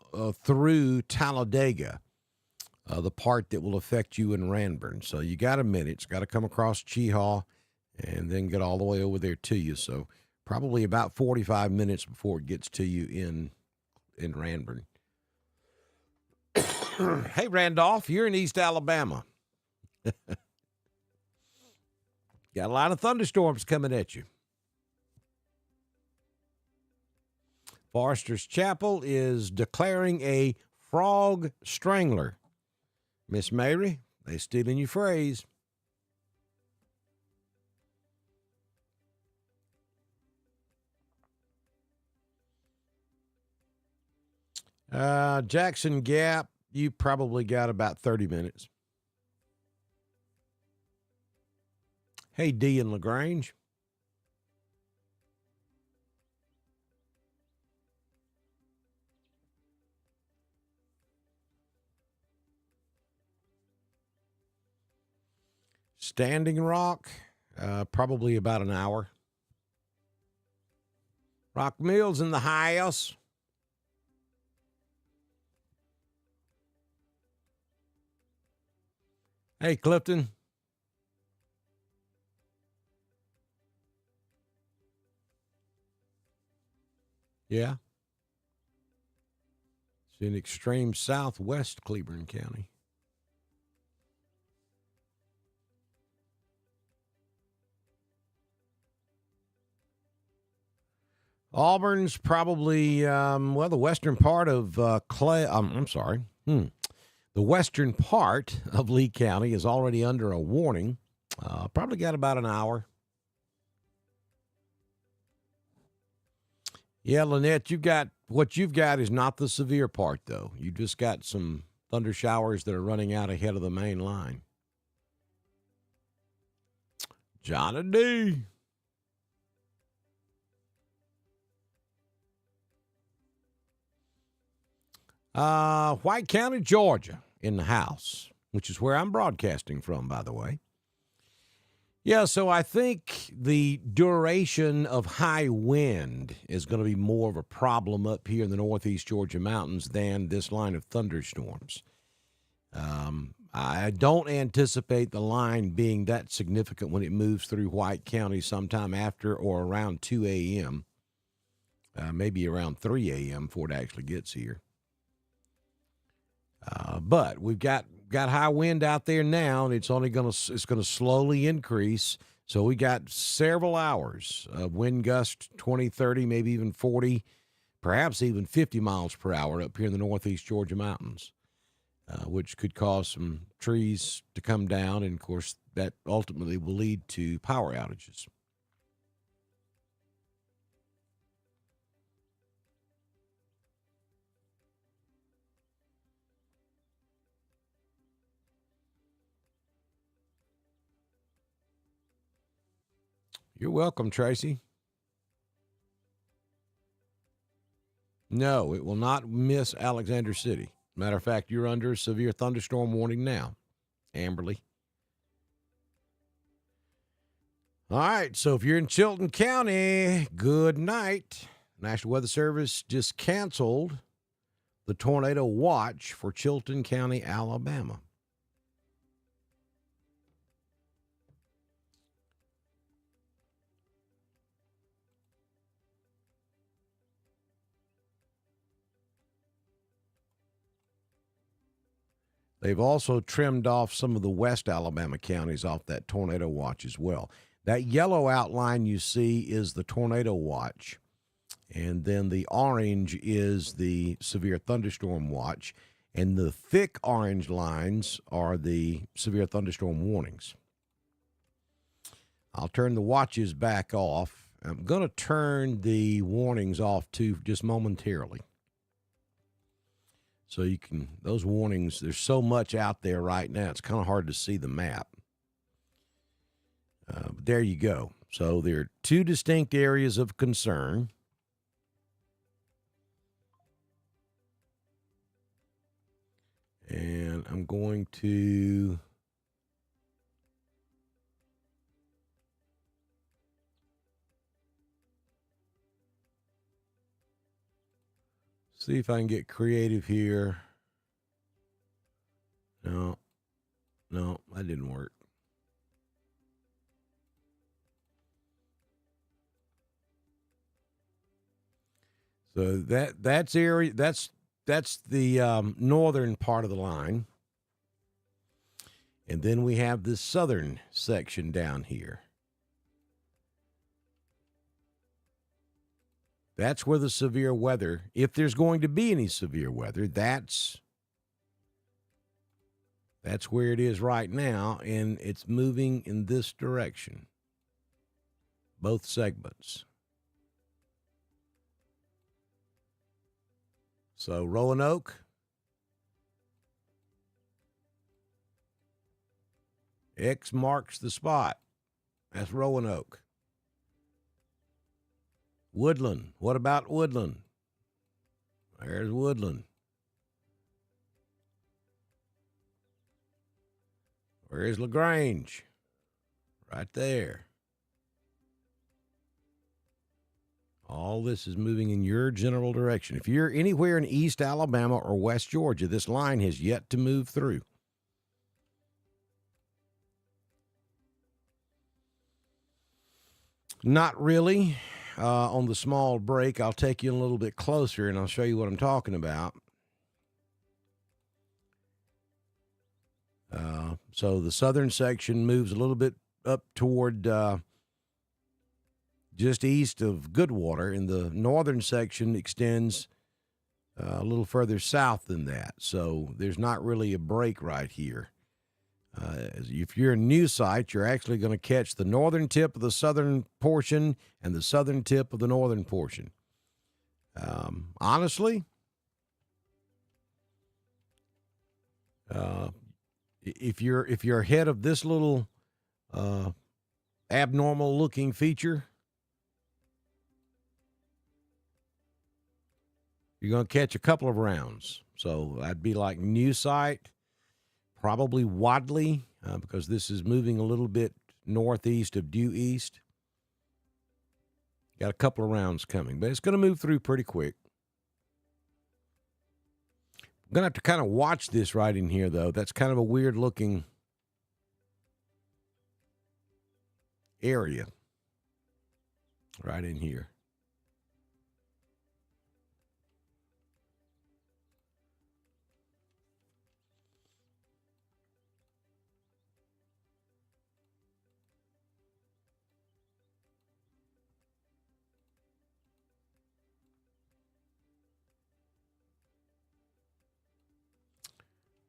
through Talladega, the part that will affect you in Ranburne. So you got a minute. It's got to come across Cheehaw and then get all the way over there to you. So probably about 45 minutes before it gets to you in Ranburne. Hey, Randolph, you're in East Alabama. Got a lot of thunderstorms coming at you. Forester's Chapel is declaring a frog strangler. Miss Mary, they stealing your phrase. Jackson Gap, you probably got about 30 minutes. Hey, D in LaGrange. Standing Rock, probably about an hour. Rock Mills in the house. Hey, Clifton. Yeah. It's in extreme southwest Cleburne County. Auburn's probably, the western part of the western part of Lee County is already under a warning. Probably got about an hour. Yeah, Lynette, what you've got is not the severe part, though. You just got some thunder showers that are running out ahead of the main line. Johnny D. White County, Georgia, in the house, which is where I'm broadcasting from, by the way. Yeah, so I think the duration of high wind is going to be more of a problem up here in the northeast Georgia mountains than this line of thunderstorms. I don't anticipate the line being that significant when it moves through White County sometime after or around 2 a.m., maybe around 3 a.m. before it actually gets here. But we've got high wind out there now, and it's gonna slowly increase. So we got several hours of wind gust 20, 30, maybe even 40, perhaps even 50 miles per hour up here in the northeast Georgia mountains, which could cause some trees to come down, and of course that ultimately will lead to power outages. You're welcome, Tracy. No, it will not miss Alexander City. Matter of fact, you're under a severe thunderstorm warning now, Amberly. All right, so if you're in Chilton County, good night. National Weather Service just canceled the tornado watch for Chilton County, Alabama. They've also trimmed off some of the West Alabama counties off that tornado watch as well. That yellow outline you see is the tornado watch, and then the orange is the severe thunderstorm watch, and the thick orange lines are the severe thunderstorm warnings. I'll turn the watches back off. I'm going to turn the warnings off too just momentarily. So you can, those warnings, there's so much out there right now, it's kind of hard to see the map. But there you go. So there are two distinct areas of concern. And I'm going to see if I can get creative here. No, that didn't work. So that's area, that's the northern part of the line. And then we have this southern section down here. That's where the severe weather, if there's going to be any severe weather, that's where it is right now, and it's moving in this direction, both segments. So Roanoke, X marks the spot. That's Roanoke. Woodland. What about Woodland? There's Woodland. Where's LaGrange? Right there. All this is moving in your general direction. If you're anywhere in East Alabama or West Georgia, this line has yet to move through. Not really. On the small break, I'll take you a little bit closer and I'll show you what I'm talking about. So the southern section moves a little bit up toward just east of Goodwater, and the northern section extends a little further south than that. So there's not really a break right here. If you're in New Site, you're actually going to catch the northern tip of the southern portion and the southern tip of the northern portion. Honestly, if you're ahead of this little abnormal looking feature, you're going to catch a couple of rounds. So that'd be like New Site, probably Wadley, because this is moving a little bit northeast of due east. Got a couple of rounds coming, but it's going to move through pretty quick. I'm going to have to kind of watch this right in here, though. That's kind of a weird-looking area right in here.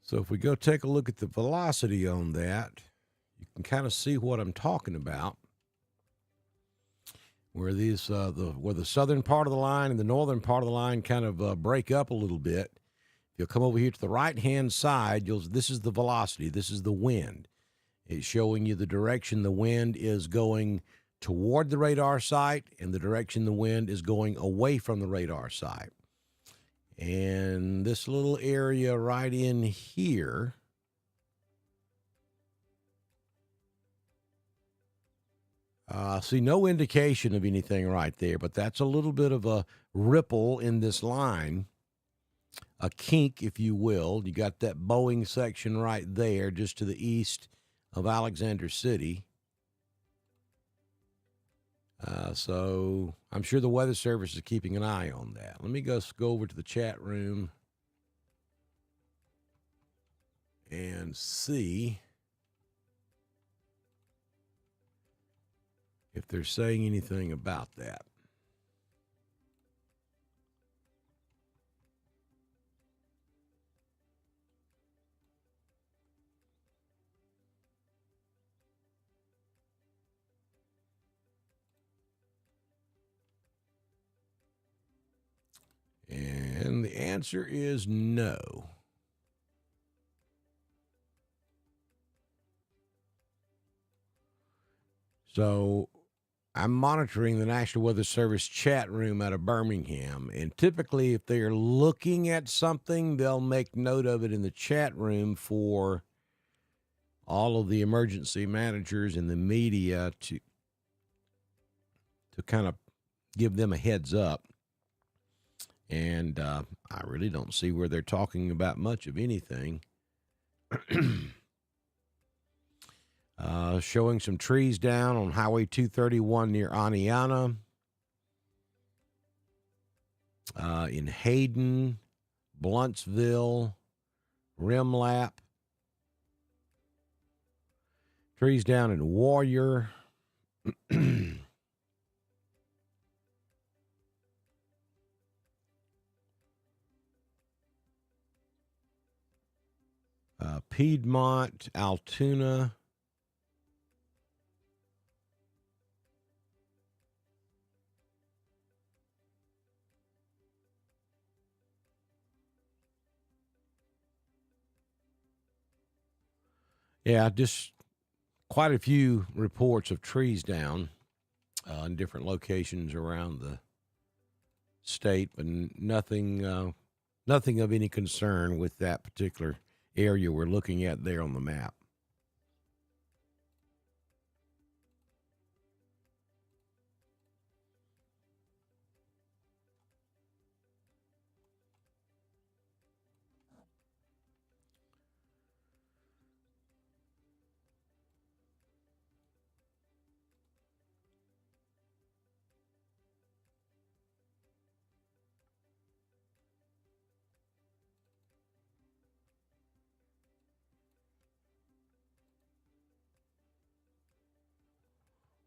So if we go take a look at the velocity on that, you can kind of see what I'm talking about. Where these where the southern part of the line and the northern part of the line kind of break up a little bit. You'll come over here to the right-hand side. This is the velocity. This is the wind. It's showing you the direction the wind is going toward the radar site and the direction the wind is going away from the radar site. And this little area right in here, see no indication of anything right there, but that's a little bit of a ripple in this line, a kink, if you will. You got that Boeing section right there just to the east of Alexander City. So I'm sure the Weather Service is keeping an eye on that. Let me go over to the chat room and see if they're saying anything about that. And the answer is no. So I'm monitoring the National Weather Service chat room out of Birmingham, and typically if they're looking at something, they'll make note of it in the chat room for all of the emergency managers and the media to kind of give them a heads up. And I really don't see where they're talking about much of anything. Showing some trees down on Highway 231 near Aniana. In Hayden, Bluntsville, Rimlap. Trees down in Warrior. Piedmont, Altoona. Yeah, just quite a few reports of trees down in different locations around the state, but nothing of any concern with that particular area we're looking at there on the map.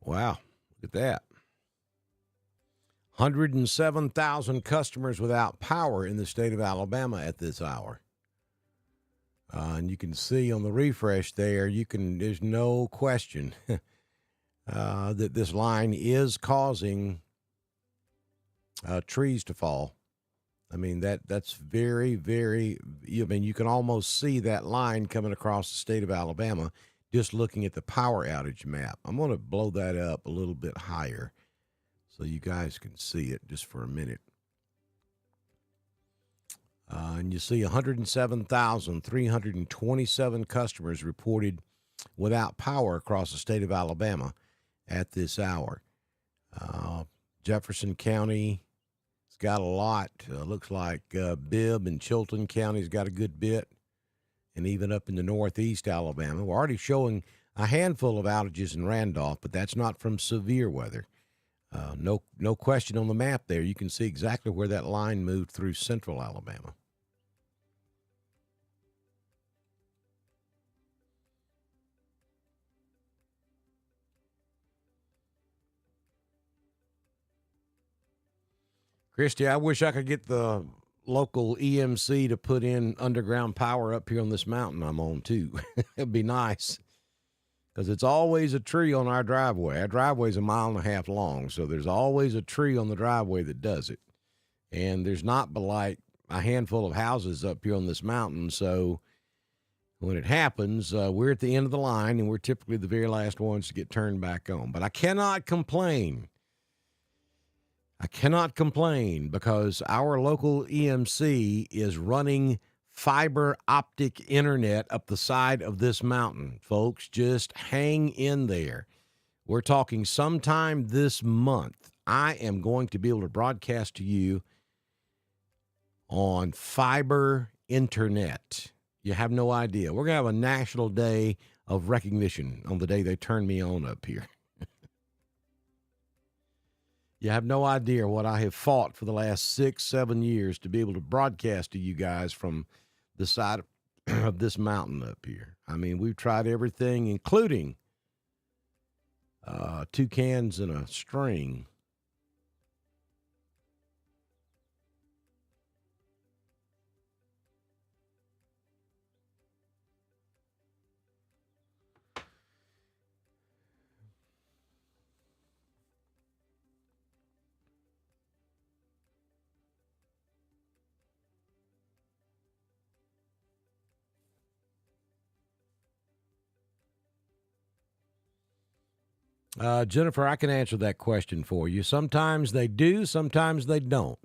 Wow, look at that. 107,000 customers without power in the state of Alabama at this hour. And you can see on the refresh there, there's no question that this line is causing trees to fall. I mean, that's very, very, you can almost see that line coming across the state of Alabama just looking at the power outage map. I'm going to blow that up a little bit higher so you guys can see it just for a minute. And you see 107,327 customers reported without power across the state of Alabama at this hour. Jefferson County has got a lot. Looks like Bibb and Chilton County's got a good bit. And even up in the northeast Alabama. We're already showing a handful of outages in Randolph, but that's not from severe weather. No question on the map there. You can see exactly where that line moved through central Alabama. Christy, I wish I could get the local EMC to put in underground power up here on this mountain I'm on, too. It'd be nice because it's always a tree on our driveway. Our driveway's a mile and a half long, so there's always a tree on the driveway that does it. And there's not but like a handful of houses up here on this mountain, so when it happens, we're at the end of the line, and we're typically the very last ones to get turned back on. But I cannot complain. I cannot complain because our local EMC is running fiber optic internet up the side of this mountain. Folks, just hang in there. We're talking sometime this month, I am going to be able to broadcast to you on fiber internet. You have no idea. We're going to have a national day of recognition on the day they turn me on up here. You have no idea what I have fought for the last 6-7 years to be able to broadcast to you guys from the side of this mountain up here. I mean, we've tried everything, including 2 cans and a string. Jennifer, I can answer that question for you. Sometimes they do, sometimes they don't.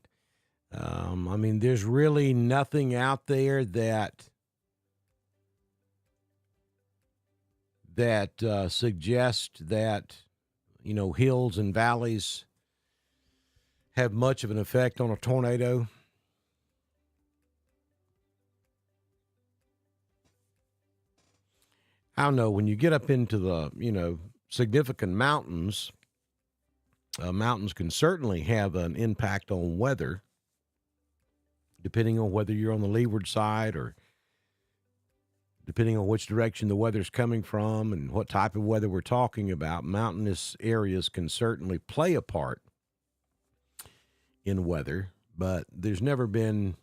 I mean, there's really nothing out there that suggests that, hills and valleys have much of an effect on a tornado. I don't know. When you get up into the, significant mountains, mountains can certainly have an impact on weather, depending on whether you're on the leeward side or depending on which direction the weather's coming from and what type of weather we're talking about. Mountainous areas can certainly play a part in weather, but there's never been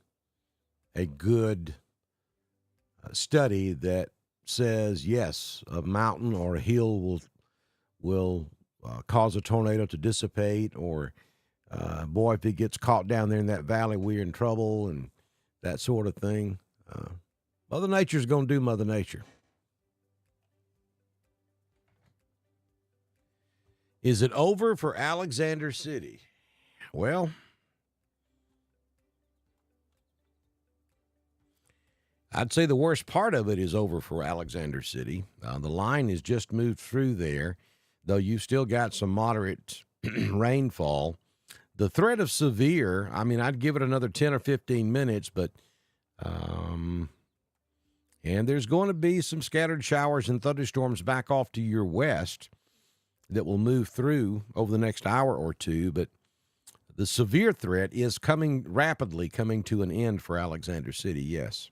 a good study that says, yes, a mountain or a hill will cause a tornado to dissipate, or boy, if it gets caught down there in that valley, we're in trouble, and that sort of thing. Mother Nature's going to do Mother Nature. Is it over for Alexander City? Well, I'd say the worst part of it is over for Alexander City. The line has just moved through there, though you've still got some moderate rainfall. The threat of severe, I mean, I'd give it another 10 or 15 minutes, but and there's going to be some scattered showers and thunderstorms back off to your west that will move through over the next hour or two, but the severe threat is rapidly coming to an end for Alexander City, yes.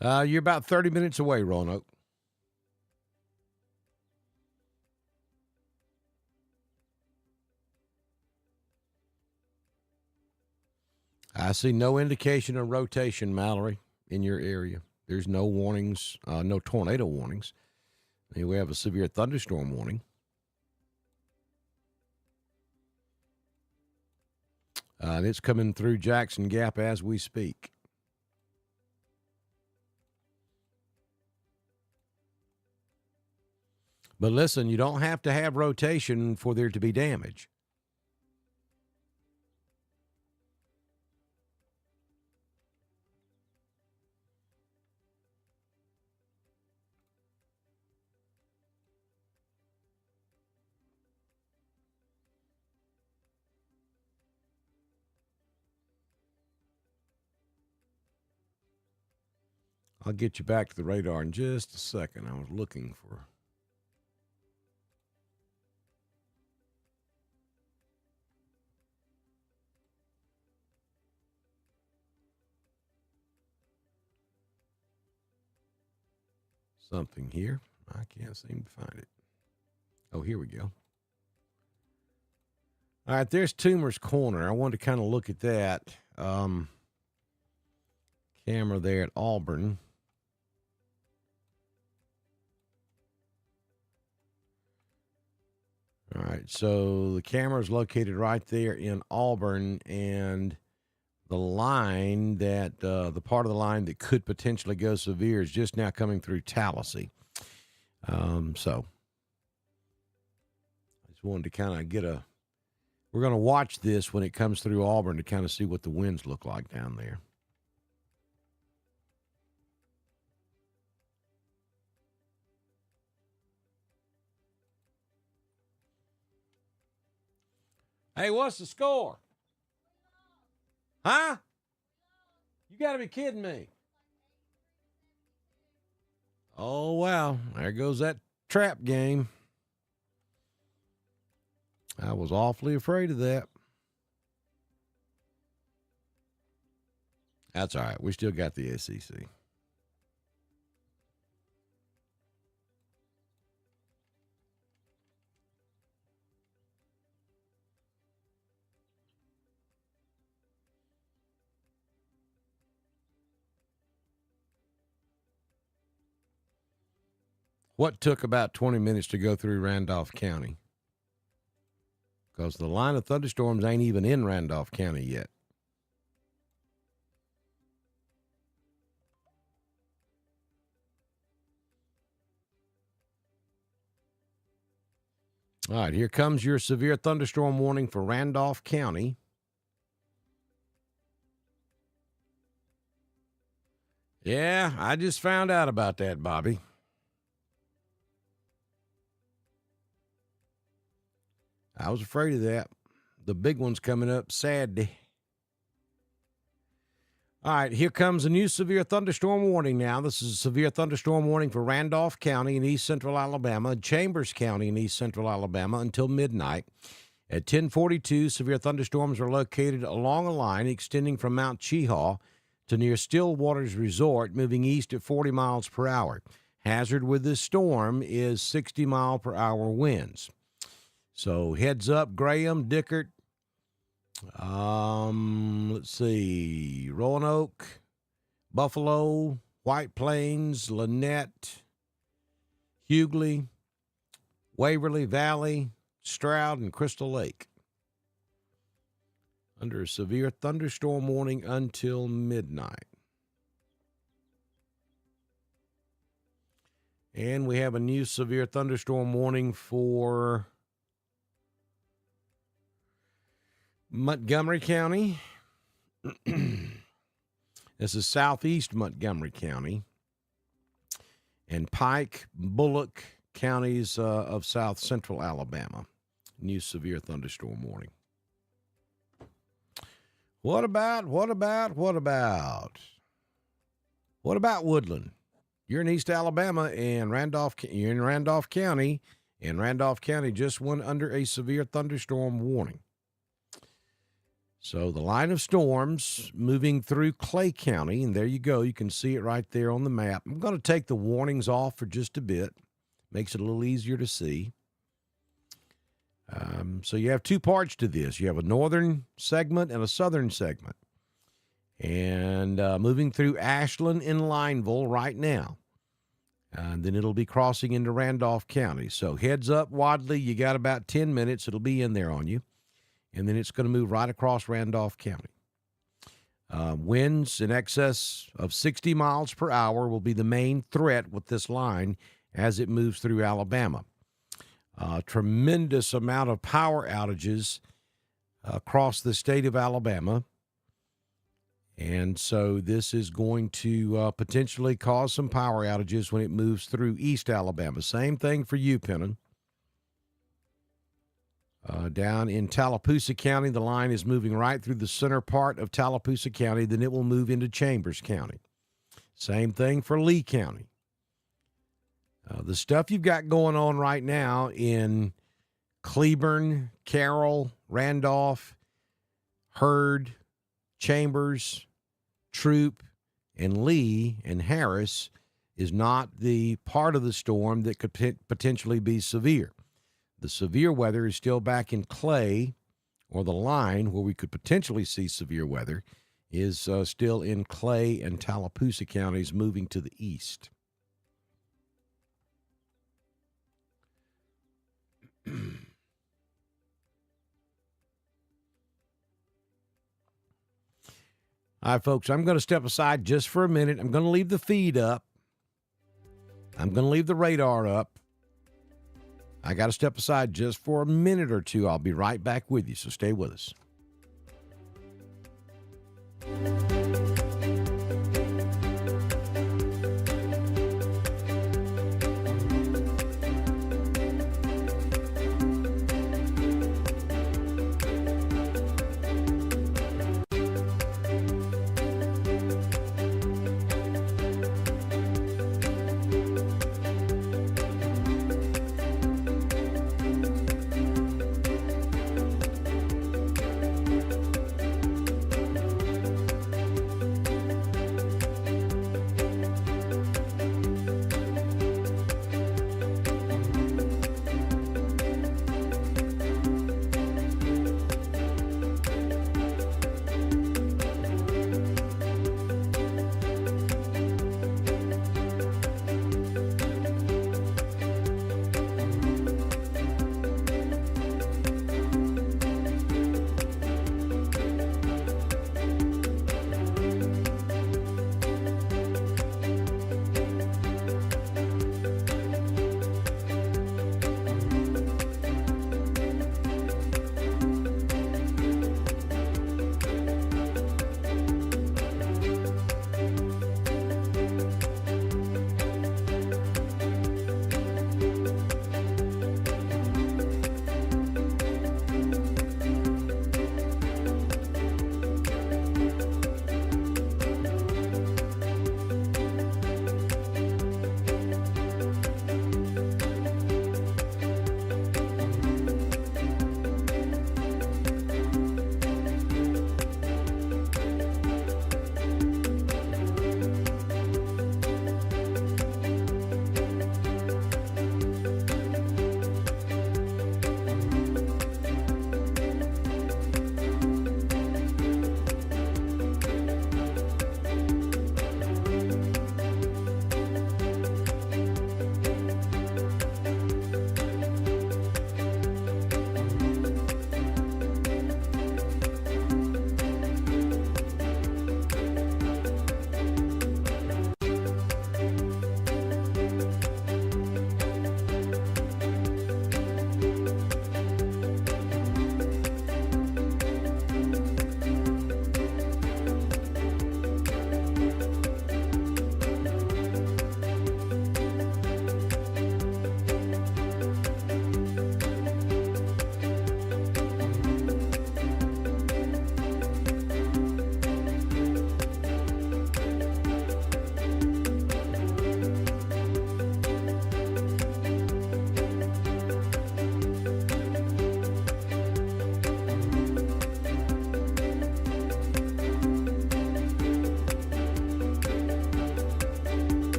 You're about 30 minutes away, Roanoke. I see no indication of rotation, Mallory, in your area. There's no warnings, no tornado warnings. I mean, we have a severe thunderstorm warning. And it's coming through Jackson Gap as we speak. But listen, you don't have to have rotation for there to be damage. I'll get you back to the radar in just a second. I was looking for... something here. I can't seem to find it. Oh, here we go. All right, there's Toomer's Corner. I wanted to kind of look at that. Camera there at Auburn. All right, so the camera is located right there in Auburn, and the line that the part of the line that could potentially go severe is just now coming through Tallahassee. So I just wanted to kind of get a. We're going to watch this when it comes through Auburn to kind of see what the winds look like down there. Hey, what's the score? Huh? You got to be kidding me. Oh, wow. There goes that trap game. I was awfully afraid of that. That's all right. We still got the SEC. What took about 20 minutes to go through Randolph County? Because the line of thunderstorms ain't even in Randolph County yet. All right, here comes your severe thunderstorm warning for Randolph County. Yeah, I just found out about that, Bobby. I was afraid of that. The big one's coming up Saturday. All right, here comes a new severe thunderstorm warning now. This is a severe thunderstorm warning for Randolph County in east central Alabama, Chambers County in east central Alabama until midnight. At 10:42, severe thunderstorms are located along a line extending from Mount Cheahaw to near Stillwater's Resort, moving east at 40 miles per hour. Hazard with this storm is 60-mile-per-hour winds. So heads up, Graham, Dickert, let's see, Roanoke, Buffalo, White Plains, Lynette, Hughley, Waverly Valley, Stroud, and Crystal Lake. Under a severe thunderstorm warning until midnight. And we have a new severe thunderstorm warning for Montgomery County. This is southeast Montgomery County and Pike, Bullock counties of south central Alabama. New severe thunderstorm warning. What about Woodland? You're in East Alabama and you're in Randolph County, and Randolph County just went under a severe thunderstorm warning. So the line of storms moving through Clay County, and there you go. You can see it right there on the map. I'm going to take the warnings off for just a bit. Makes it a little easier to see. So you have two parts to this. You have a northern segment and a southern segment. And moving through Ashland and Lineville right now. And then it'll be crossing into Randolph County. So heads up, Wadley, you got about 10 minutes. It'll be in there on you. And then it's going to move right across Randolph County. Winds in excess of 60 miles per hour will be the main threat with this line as it moves through Alabama. Tremendous amount of power outages across the state of Alabama. And so this is going to potentially cause some power outages when it moves through East Alabama. Same thing for you, Pennon. Down in Tallapoosa County, the line is moving right through the center part of Tallapoosa County. Then it will move into Chambers County. Same thing for Lee County. The stuff you've got going on right now in Cleburne, Carroll, Randolph, Hurd, Chambers, Troop, and Lee and Harris is not the part of the storm that could potentially be severe. The severe weather is still back in Clay, or the line where we could potentially see severe weather is still in Clay and Tallapoosa counties moving to the east. All right, folks, I'm going to step aside just for a minute. I'm going to leave the feed up. I'm going to leave the radar up. I got to step aside just for a minute or two. I'll be right back with you, so stay with us.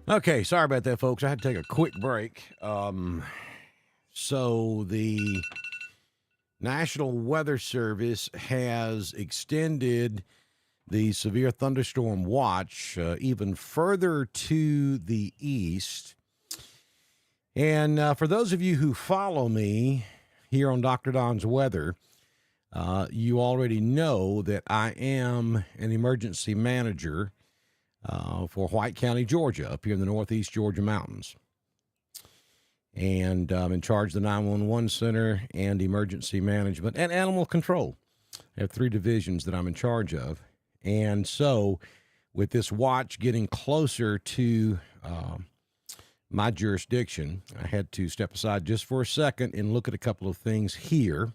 Okay, sorry about that, folks. I had to take a quick break. So the National Weather Service has extended the severe thunderstorm watch even further to the east. And for those of you who follow me here on Dr. Don's Weather, you already know that I am an emergency manager for White County, Georgia, up here in the Northeast Georgia mountains. And I'm in charge of the 911 center and emergency management and animal control. I have 3 divisions that I'm in charge of. And so with this watch getting closer to my jurisdiction, I had to step aside just for a second and look at a couple of things here.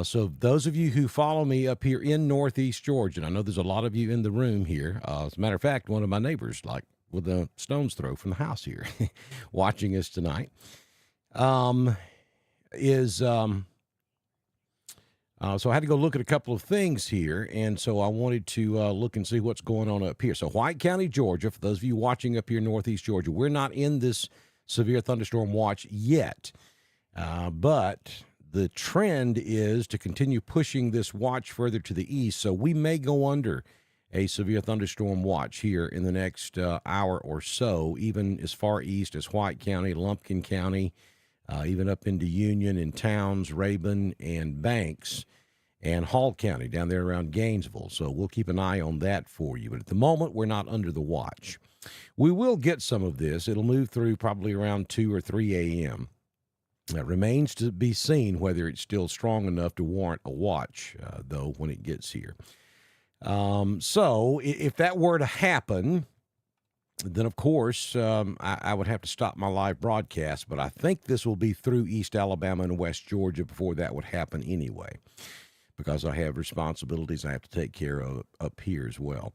So those of you who follow me up here in Northeast Georgia, and I know there's a lot of you in the room here. As a matter of fact, one of my neighbors, like with a stone's throw from the house here, watching us tonight, so I had to go look at a couple of things here, and so I wanted to look and see what's going on up here. So White County, Georgia, for those of you watching up here in Northeast Georgia, we're not in this severe thunderstorm watch yet, but the trend is to continue pushing this watch further to the east, so we may go under a severe thunderstorm watch here in the next hour or so, even as far east as White County, Lumpkin County, even up into Union and Towns, Rabun, and Banks, and Hall County down there around Gainesville. So we'll keep an eye on that for you. But at the moment, we're not under the watch. We will get some of this. It'll move through probably around 2 or 3 a.m. It remains to be seen whether it's still strong enough to warrant a watch, though, when it gets here. So if that were to happen, then, of course, I would have to stop my live broadcast, but I think this will be through East Alabama and West Georgia before that would happen anyway, because I have responsibilities I have to take care of up here as well.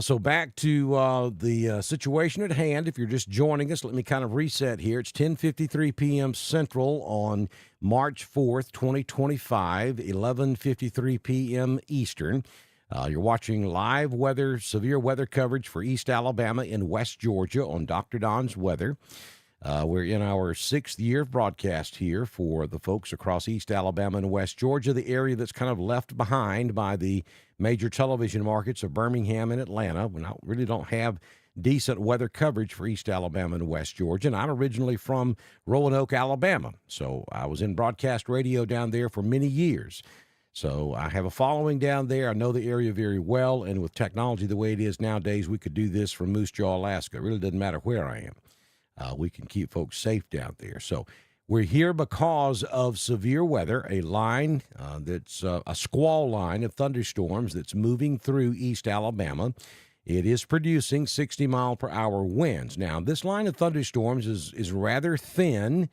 So back to the situation at hand. If you're just joining us, let me kind of reset here. It's 10:53 p.m. Central on March 4th, 2025, 11:53 p.m. Eastern. You're watching live weather, severe weather coverage for East Alabama and West Georgia on Dr. Don's Weather. We're in our 6th year of broadcast here for the folks across East Alabama and West Georgia, the area that's kind of left behind by the major television markets of Birmingham and Atlanta. We really don't have decent weather coverage for East Alabama and West Georgia. And I'm originally from Roanoke, Alabama, so I was in broadcast radio down there for many years. So I have a following down there. I know the area very well, and with technology the way it is nowadays, we could do this from Moose Jaw, Alaska. It really doesn't matter where I am. We can keep folks safe down there. So we're here because of severe weather, a line that's a squall line of thunderstorms that's moving through East Alabama. It is producing 60-mile-per-hour winds. Now, this line of thunderstorms is rather thin,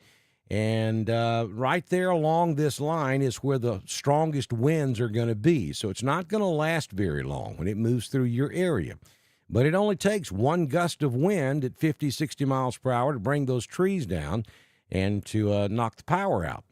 and right there along this line is where the strongest winds are going to be. So it's not going to last very long when it moves through your area. But it only takes one gust of wind at 50, 60 miles per hour to bring those trees down and to knock the power out.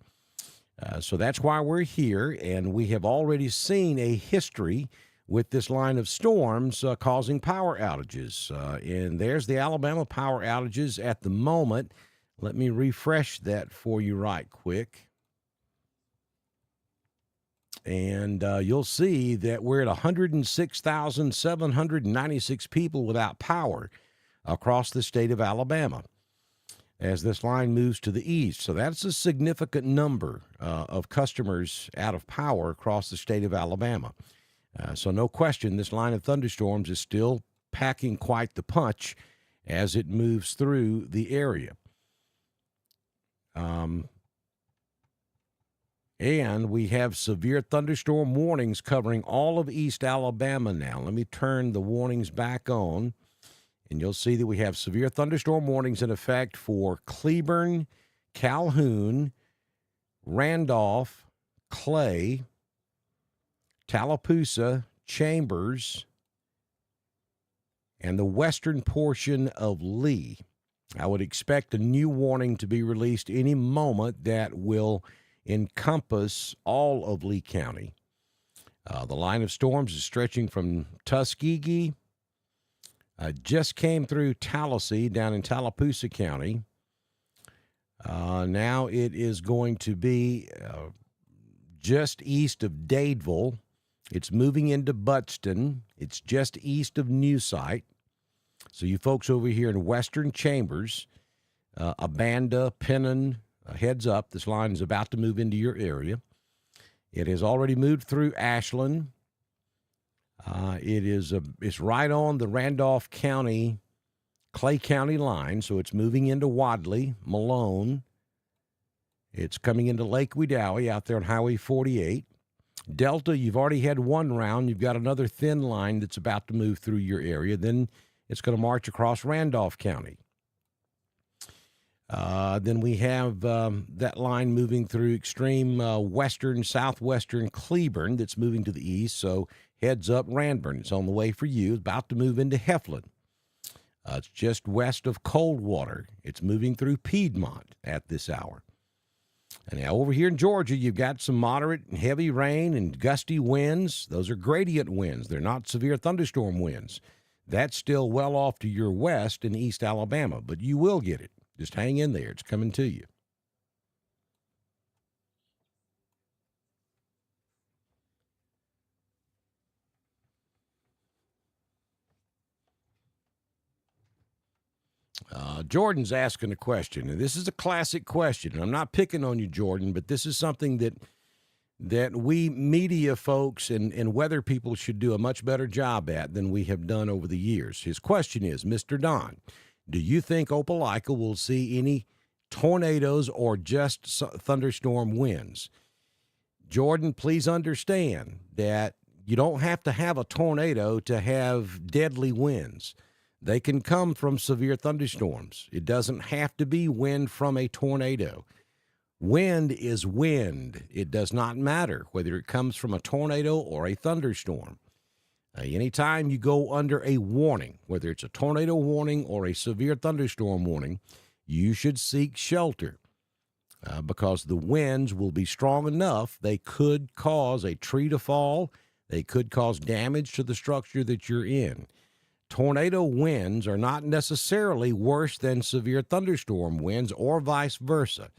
So that's why we're here, and we have already seen a history with this line of storms causing power outages. And there's the Alabama power outages at the moment. Let me refresh that for you right quick. And you'll see that we're at 106,796 people without power across the state of Alabama as this line moves to the east. So that's a significant number of customers out of power across the state of Alabama. So no question, this line of thunderstorms is still packing quite the punch as it moves through the area. And we have severe thunderstorm warnings covering all of East Alabama now. Let me turn the warnings back on, and you'll see that we have severe thunderstorm warnings in effect for Cleburne, Calhoun, Randolph, Clay, Tallapoosa, Chambers, and the western portion of Lee. I would expect a new warning to be released any moment that will encompass all of Lee County. The line of storms is stretching from Tuskegee Just came through Tallahassee down in Tallapoosa County. Now it is going to be just east of Dadeville. It's moving into Buxton. It's just east of New Site. So you folks over here in Western Chambers, Abanda, Pennon, heads up. This line is about to move into your area. It has already moved through Ashland. It's right on the Randolph County, Clay County line, so it's moving into Wadley, Malone. It's coming into Lake Wedowee out there on Highway 48. Delta, you've already had one round. You've got another thin line that's about to move through your area. Then it's going to march across Randolph County. Then we have that line moving through extreme western, southwestern Cleburne that's moving to the east. So heads up Ranburne. It's on the way for you. It's about to move into Heflin. It's just west of Coldwater. It's moving through Piedmont at this hour. And now over here in Georgia, you've got some moderate and heavy rain and gusty winds. Those are gradient winds. They're not severe thunderstorm winds. That's still well off to your west in East Alabama, but you will get it. Just hang in there. It's coming to you. Jordan's asking a question, and this is a classic question. I'm not picking on you, Jordan, but this is something that we media folks and weather people should do a much better job at than we have done over the years. His question is, Mr. Don, do you think Opelika will see any tornadoes or just thunderstorm winds? Jordan, please understand that you don't have to have a tornado to have deadly winds. They can come from severe thunderstorms. It doesn't have to be wind from a tornado. Wind is wind. It does not matter whether it comes from a tornado or a thunderstorm. Anytime you go under a warning, whether it's a tornado warning or a severe thunderstorm warning, you should seek shelter because the winds will be strong enough. They could cause a tree to fall. They could cause damage to the structure that you're in. Tornado winds are not necessarily worse than severe thunderstorm winds or vice versa.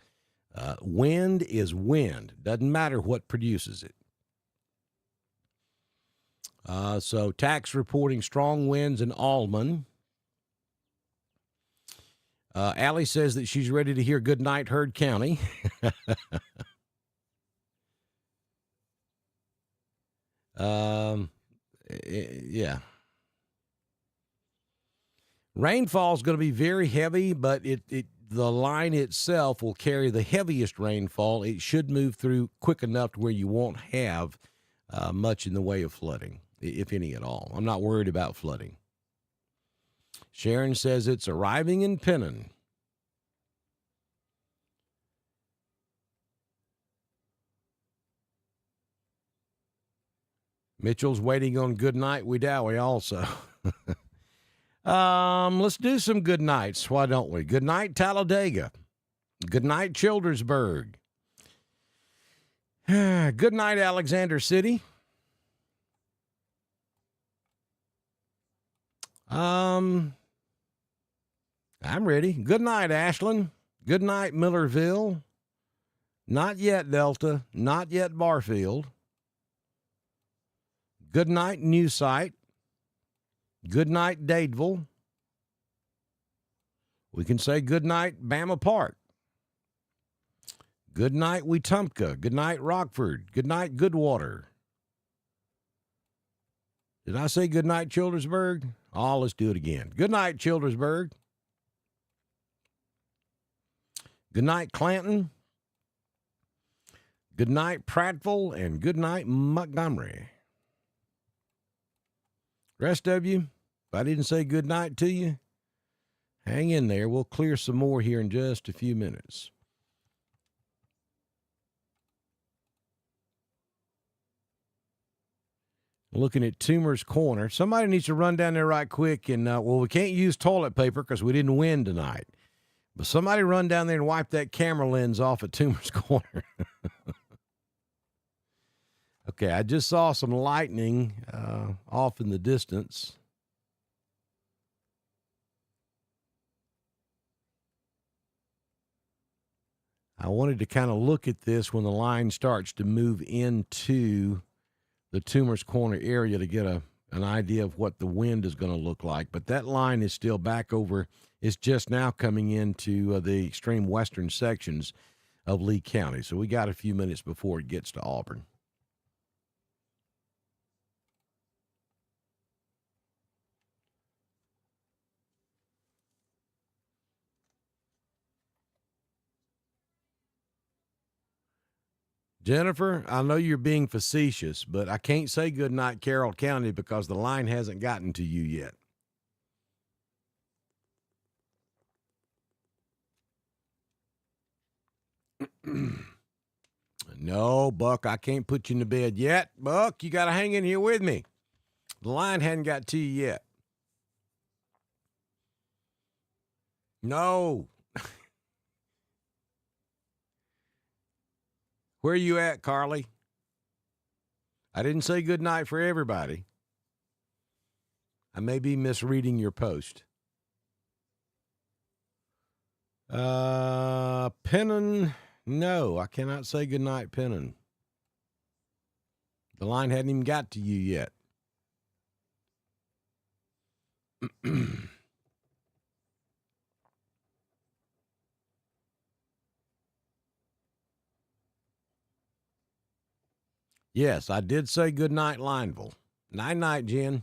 Wind is wind. Doesn't matter what produces it. So tax reporting strong winds in Allman. Allie says that she's ready to hear Good Night, Heard County. Yeah. Rainfall is going to be very heavy, but the line itself will carry the heaviest rainfall. It should move through quick enough to where you won't have much in the way of flooding, if any at all. I'm not worried about flooding. Sharon says it's arriving in Pennon. Mitchell's waiting on Good Night Wedowee also. Let's do some good nights. Why don't we? Good night, Talladega. Good night, Childersburg. Good night, Alexander City. I'm ready. Good night, Ashland. Good night, Millerville. Not yet, Delta. Not yet, Barfield. Good night, New Site. Good night, Dadeville. We can say good night, Bama Park. Good night, Wetumpka. Good night, Rockford. Good night, Goodwater. Did I say good night, Childersburg? Oh, let's do it again. Good night, Childersburg. Good night, Clanton. Good night, Prattville. And good night, Montgomery. Rest of you, if I didn't say good night to you, hang in there. We'll clear some more here in just a few minutes. Looking at Toomer's Corner. Somebody needs to run down there right quick and, we can't use toilet paper because we didn't win tonight. But somebody run down there and wipe that camera lens off at Toomer's Corner. Okay, I just saw some lightning off in the distance. I wanted to kind of look at this when the line starts to move into the Tumors Corner area to get an idea of what the wind is going to look like. But that line is still back over. It's just now coming into the extreme western sections of Lee County. So we got a few minutes before it gets to Auburn. Jennifer, I know you're being facetious, but I can't say good night, Carroll County, because the line hasn't gotten to you yet. No, Buck, I can't put you in the bed yet. Buck, you got to hang in here with me. The line hadn't got to you yet. No. Where are you at, Carly? I didn't say good night for everybody. I may be misreading your post. Pennon, no, I cannot say good night, Pennon. The line hadn't even got to you yet. Yes, I did say good night, Lineville. Night night, Jen.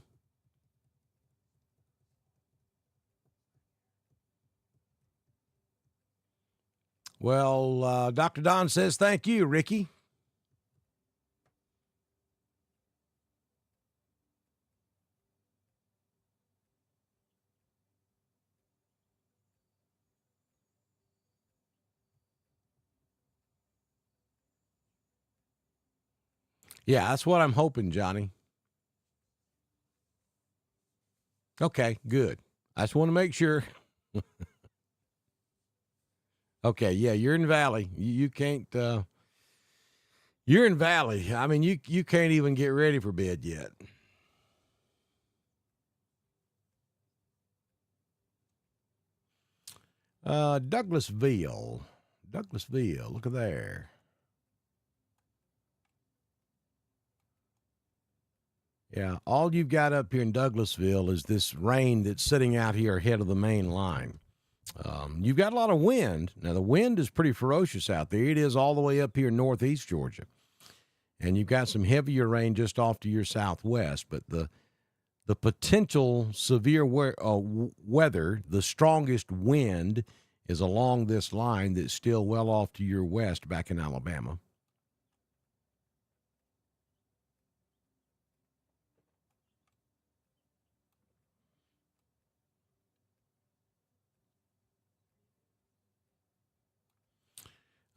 Well, Dr. Don says thank you, Ricky. Yeah, that's what I'm hoping, Johnny. Okay, good. I just want to make sure. Okay, yeah, you're in Valley. You can't. You're in Valley. I mean, you can't even get ready for bed yet. Douglasville. Douglasville. Look at there. Yeah, all you've got up here in Douglasville is this rain that's sitting out here ahead of the main line. You've got a lot of wind. Now, the wind is pretty ferocious out there. It is all the way up here in northeast Georgia. And you've got some heavier rain just off to your southwest. But the potential severe weather, the strongest wind, is along this line that's still well off to your west back in Alabama.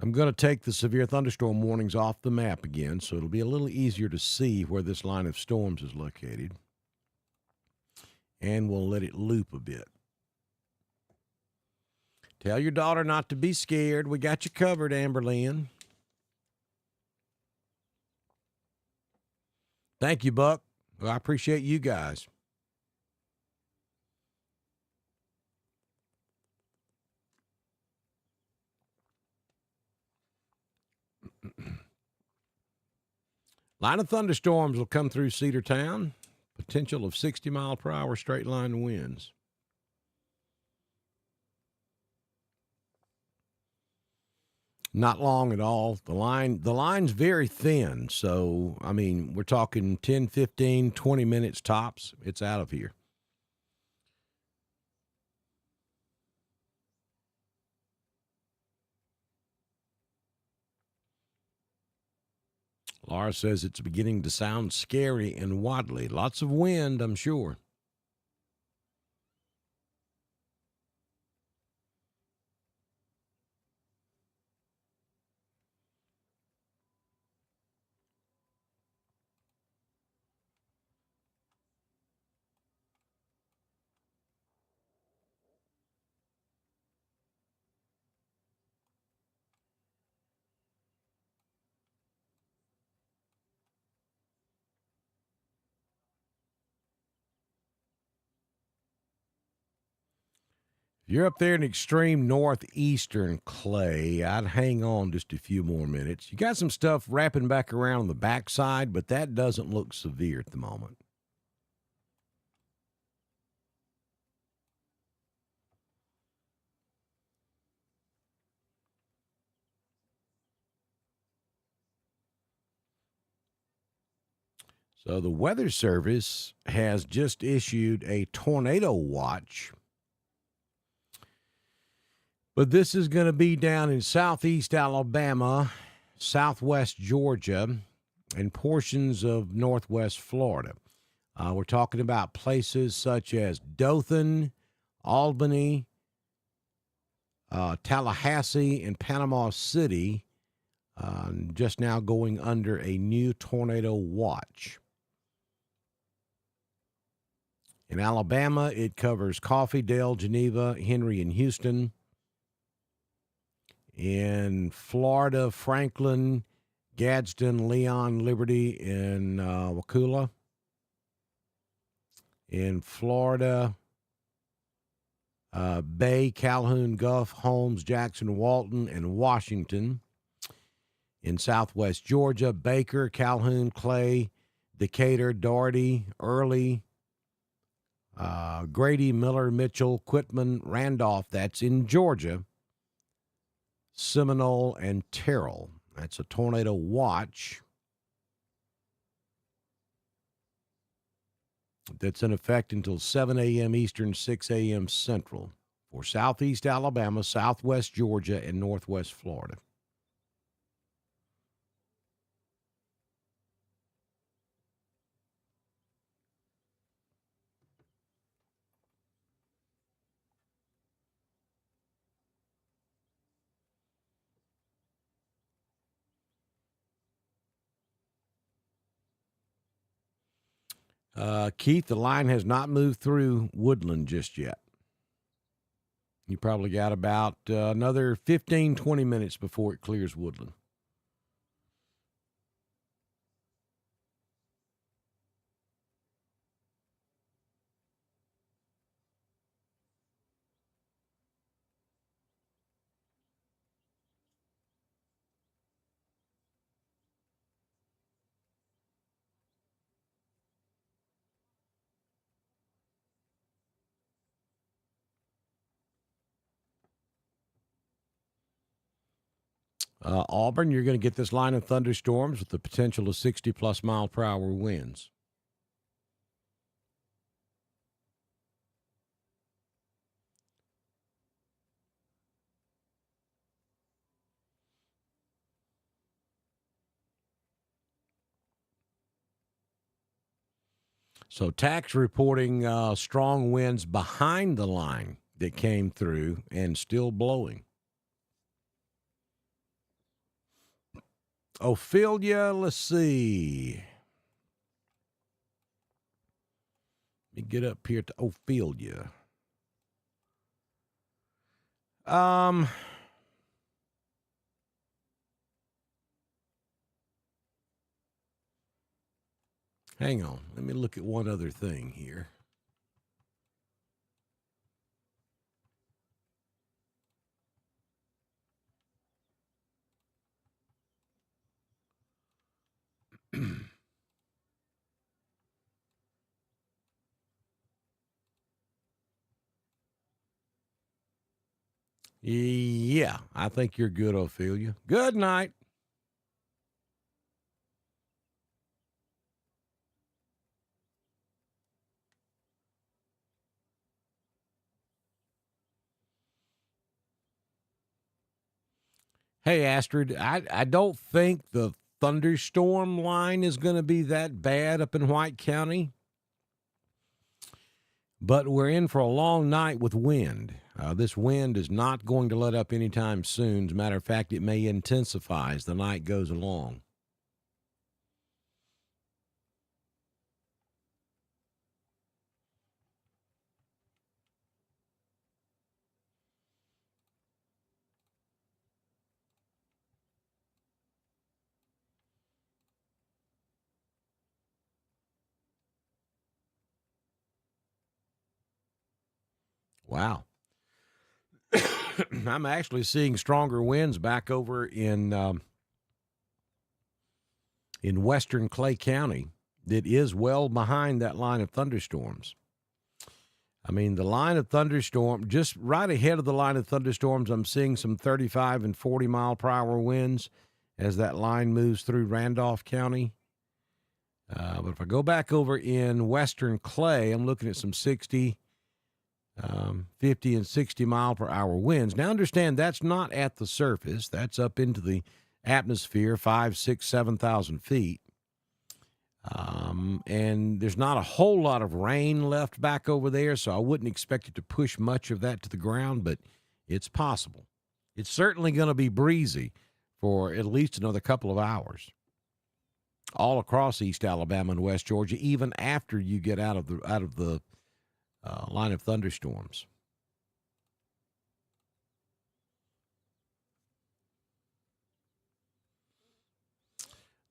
I'm going to take the severe thunderstorm warnings off the map again, so it'll be a little easier to see where this line of storms is located. And we'll let it loop a bit. Tell your daughter not to be scared. We got you covered, Amberlynn. Thank you, Buck. Well, I appreciate you guys. Line of thunderstorms will come through Cedartown. Potential of 60-mile-per-hour straight line winds. Not long at all. The line's very thin. So, I mean, we're talking 10, 15, 20 minutes tops. It's out of here. Laura says it's beginning to sound scary and waddly. Lots of wind, I'm sure. If you're up there in extreme northeastern, Clay, I'd hang on just a few more minutes. You got some stuff wrapping back around on the backside, but that doesn't look severe at the moment. So the Weather Service has just issued a tornado watch. But this is going to be down in southeast Alabama, southwest Georgia, and portions of northwest Florida. We're talking about places such as Dothan, Albany, Tallahassee, and Panama City, just now going under a new tornado watch. In Alabama, it covers Coffee, Dale, Geneva, Henry, and Houston. In Florida, Franklin, Gadsden, Leon, Liberty, and Wakulla. In Florida, Bay, Calhoun, Gulf, Holmes, Jackson, Walton, and Washington. In southwest Georgia, Baker, Calhoun, Clay, Decatur, Dougherty, Early, Grady, Miller, Mitchell, Quitman, Randolph. That's in Georgia. Seminole, and Terrell. That's a tornado watch that's in effect until 7 a.m. Eastern, 6 a.m. Central for southeast Alabama, southwest Georgia, and northwest Florida. Keith, the line has not moved through Woodland just yet. You probably got about another 15, 20 minutes before it clears Woodland. Auburn, you're going to get this line of thunderstorms with the potential of 60-plus mile-per-hour winds. So tax reporting strong winds behind the line that came through and still blowing. Ophelia, let's see. Let me get up here to Ophelia. Hang on. Let me look at one other thing here. Yeah, I think you're good, Ophelia. Good night. Hey, Astrid, I don't think the thunderstorm line is going to be that bad up in White County, but we're in for a long night with wind. This wind is not going to let up anytime soon. As a matter of fact, it may intensify as the night goes along. Wow. I'm actually seeing stronger winds back over in western Clay County that is well behind that line of thunderstorms. I mean, the line of thunderstorm, just right ahead of the line of thunderstorms, I'm seeing some 35 and 40 mile per hour winds as that line moves through Randolph County. But if I go back over in western Clay, I'm looking at some 60, 50 and 60 mile per hour winds. Now, understand that's not at the surface. That's up into the atmosphere, 5, 6, 7,000 feet. And there's not a whole lot of rain left back over there, so I wouldn't expect it to push much of that to the ground, but it's possible. It's certainly going to be breezy for at least another couple of hours all across East Alabama and West Georgia, even after you get out of the line of thunderstorms.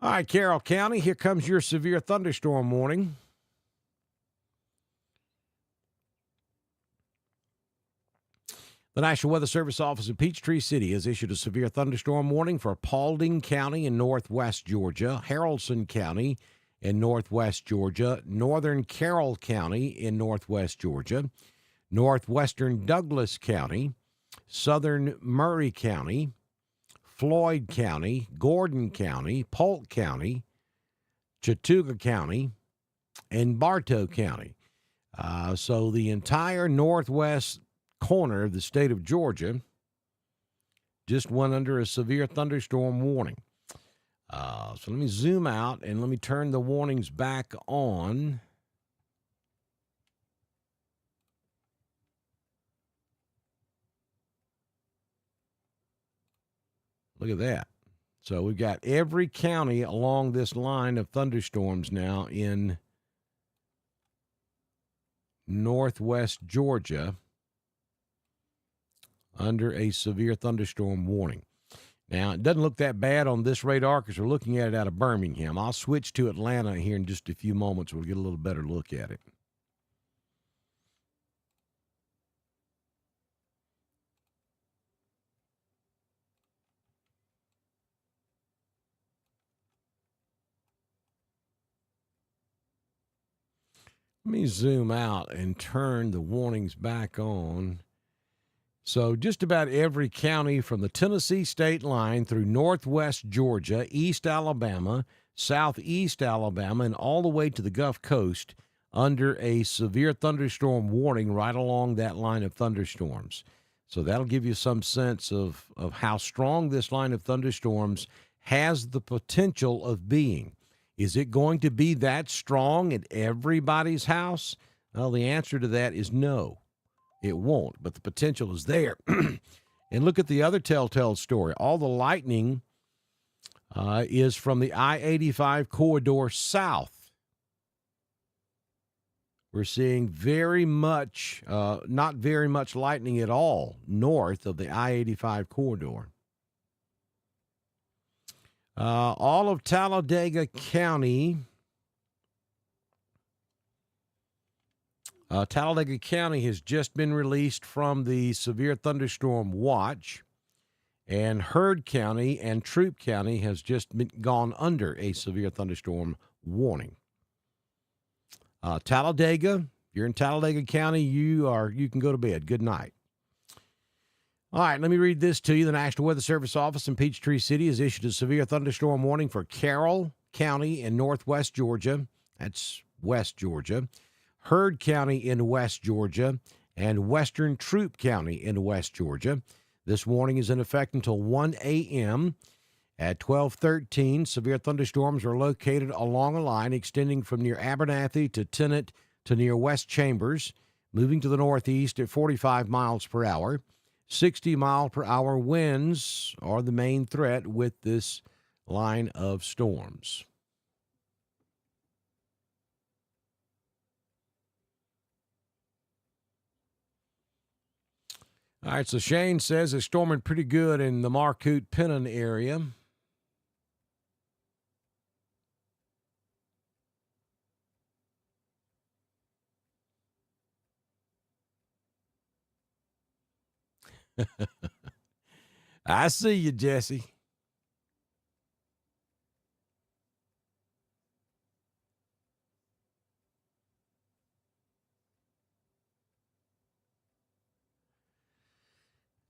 All right, Carroll County, here comes your severe thunderstorm warning. The National Weather Service office in Peachtree City has issued a severe thunderstorm warning for Paulding County in northwest Georgia, Haralson County in northwest Georgia, northern Carroll County in northwest Georgia, northwestern Douglas County, southern Murray County, Floyd County, Gordon County, Polk County, Chattooga County, and Bartow County. So the entire northwest corner of the state of Georgia just went under a severe thunderstorm warning. So let me zoom out and let me turn the warnings back on. Look at that. So we've got every county along this line of thunderstorms now in northwest Georgia under a severe thunderstorm warning. Now, it doesn't look that bad on this radar because we're looking at it out of Birmingham. I'll switch to Atlanta here in just a few moments. We'll get a little better look at it. Let me zoom out and turn the warnings back on. So just about every county from the Tennessee state line through northwest Georgia, East Alabama, southeast Alabama, and all the way to the Gulf Coast under a severe thunderstorm warning right along that line of thunderstorms. So that'll give you some sense of how strong this line of thunderstorms has the potential of being. Is it going to be that strong at everybody's house? Well, the answer to that is no. It won't, but the potential is there. And look at the other telltale story. All the lightning is from the I-85 corridor south. We're seeing very much, not very much lightning at all north of the I-85 corridor. All of Talladega County. Talladega County has just been released from the severe thunderstorm watch, and Heard County and Troup County has just gone under a severe thunderstorm warning. Talladega, if you're in Talladega County, you can go to bed. Good night. All right, let me read this to you. The National Weather Service office in Peachtree City has issued a severe thunderstorm warning for Carroll County in northwest Georgia. That's West Georgia. Heard County in West Georgia, and western Troup County in West Georgia. This warning is in effect until 1 a.m. At 12:13, severe thunderstorms are located along a line extending from near Abernathy to Tennant to near West Chambers, moving to the northeast at 45 miles per hour. 60-mile-per-hour winds are the main threat with this line of storms. All right, so Shane says it's storming pretty good in the Marcoot-Pennon area. I see you, Jesse.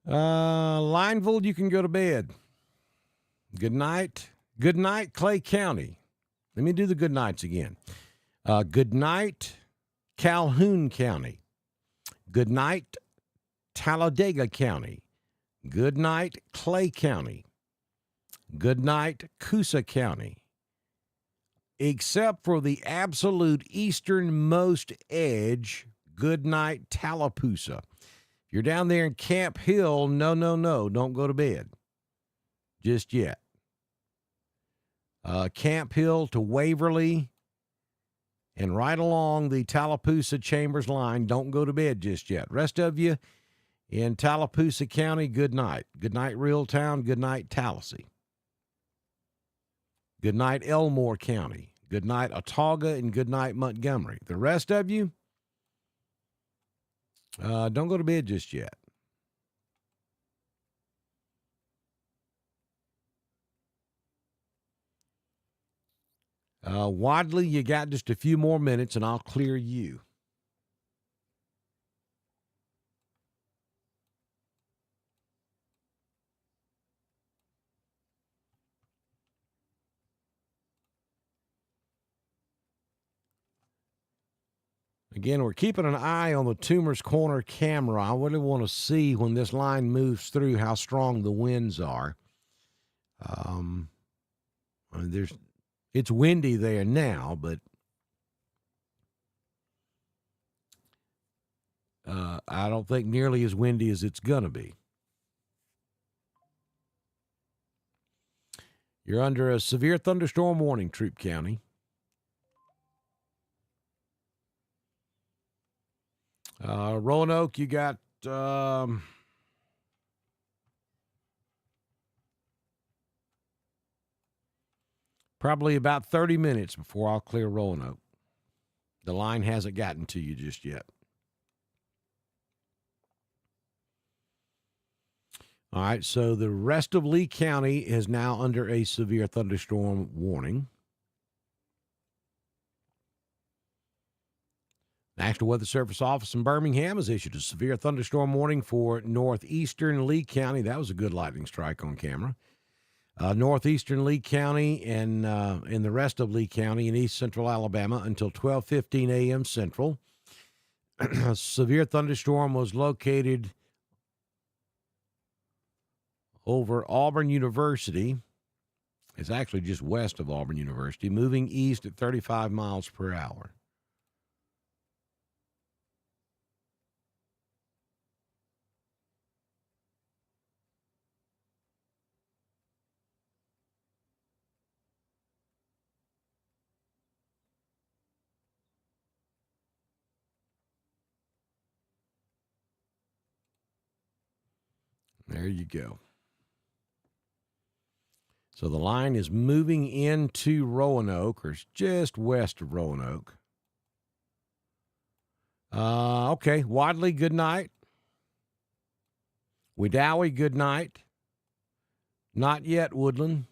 Lineville, you can go to bed. Good night. Good night, Clay County. Let me do the good nights again. Good night, Calhoun County. Good night, Talladega County. Good night, Clay County. Good night, Coosa County. Except for the absolute easternmost edge, good night, Tallapoosa. If you're down there in Camp Hill, no, don't go to bed just yet. Camp Hill to Waverly and right along the Tallapoosa Chambers line, don't go to bed just yet. Rest of you in Tallapoosa County, good night. Good night, Reeltown. Good night, Tallahassee. Good night, Elmore County. Good night, Autauga, and good night, Montgomery. The rest of you, don't go to bed just yet. Wadley, you got just a few more minutes, and I'll clear you. Again, we're keeping an eye on the Toomer's Corner camera. I really want to see when this line moves through how strong the winds are. It's windy there now, but I don't think nearly as windy as it's going to be. You're under a severe thunderstorm warning, Troup County. Roanoke, you got probably about 30 minutes before I'll clear Roanoke. The line hasn't gotten to you just yet. All right, so the rest of Lee County is now under a severe thunderstorm warning. National Weather Service office in Birmingham has issued a severe thunderstorm warning for northeastern Lee County. That was a good lightning strike on camera. Northeastern Lee County and in the rest of Lee County in east central Alabama until 12:15 a.m. Central. A severe thunderstorm was located over Auburn University. It's actually just west of Auburn University, moving east at 35 miles per hour. There you go. So the line is moving into Roanoke, or just west of Roanoke. Okay, Wadley, good night. Wedowee, good night. Not yet, Woodland.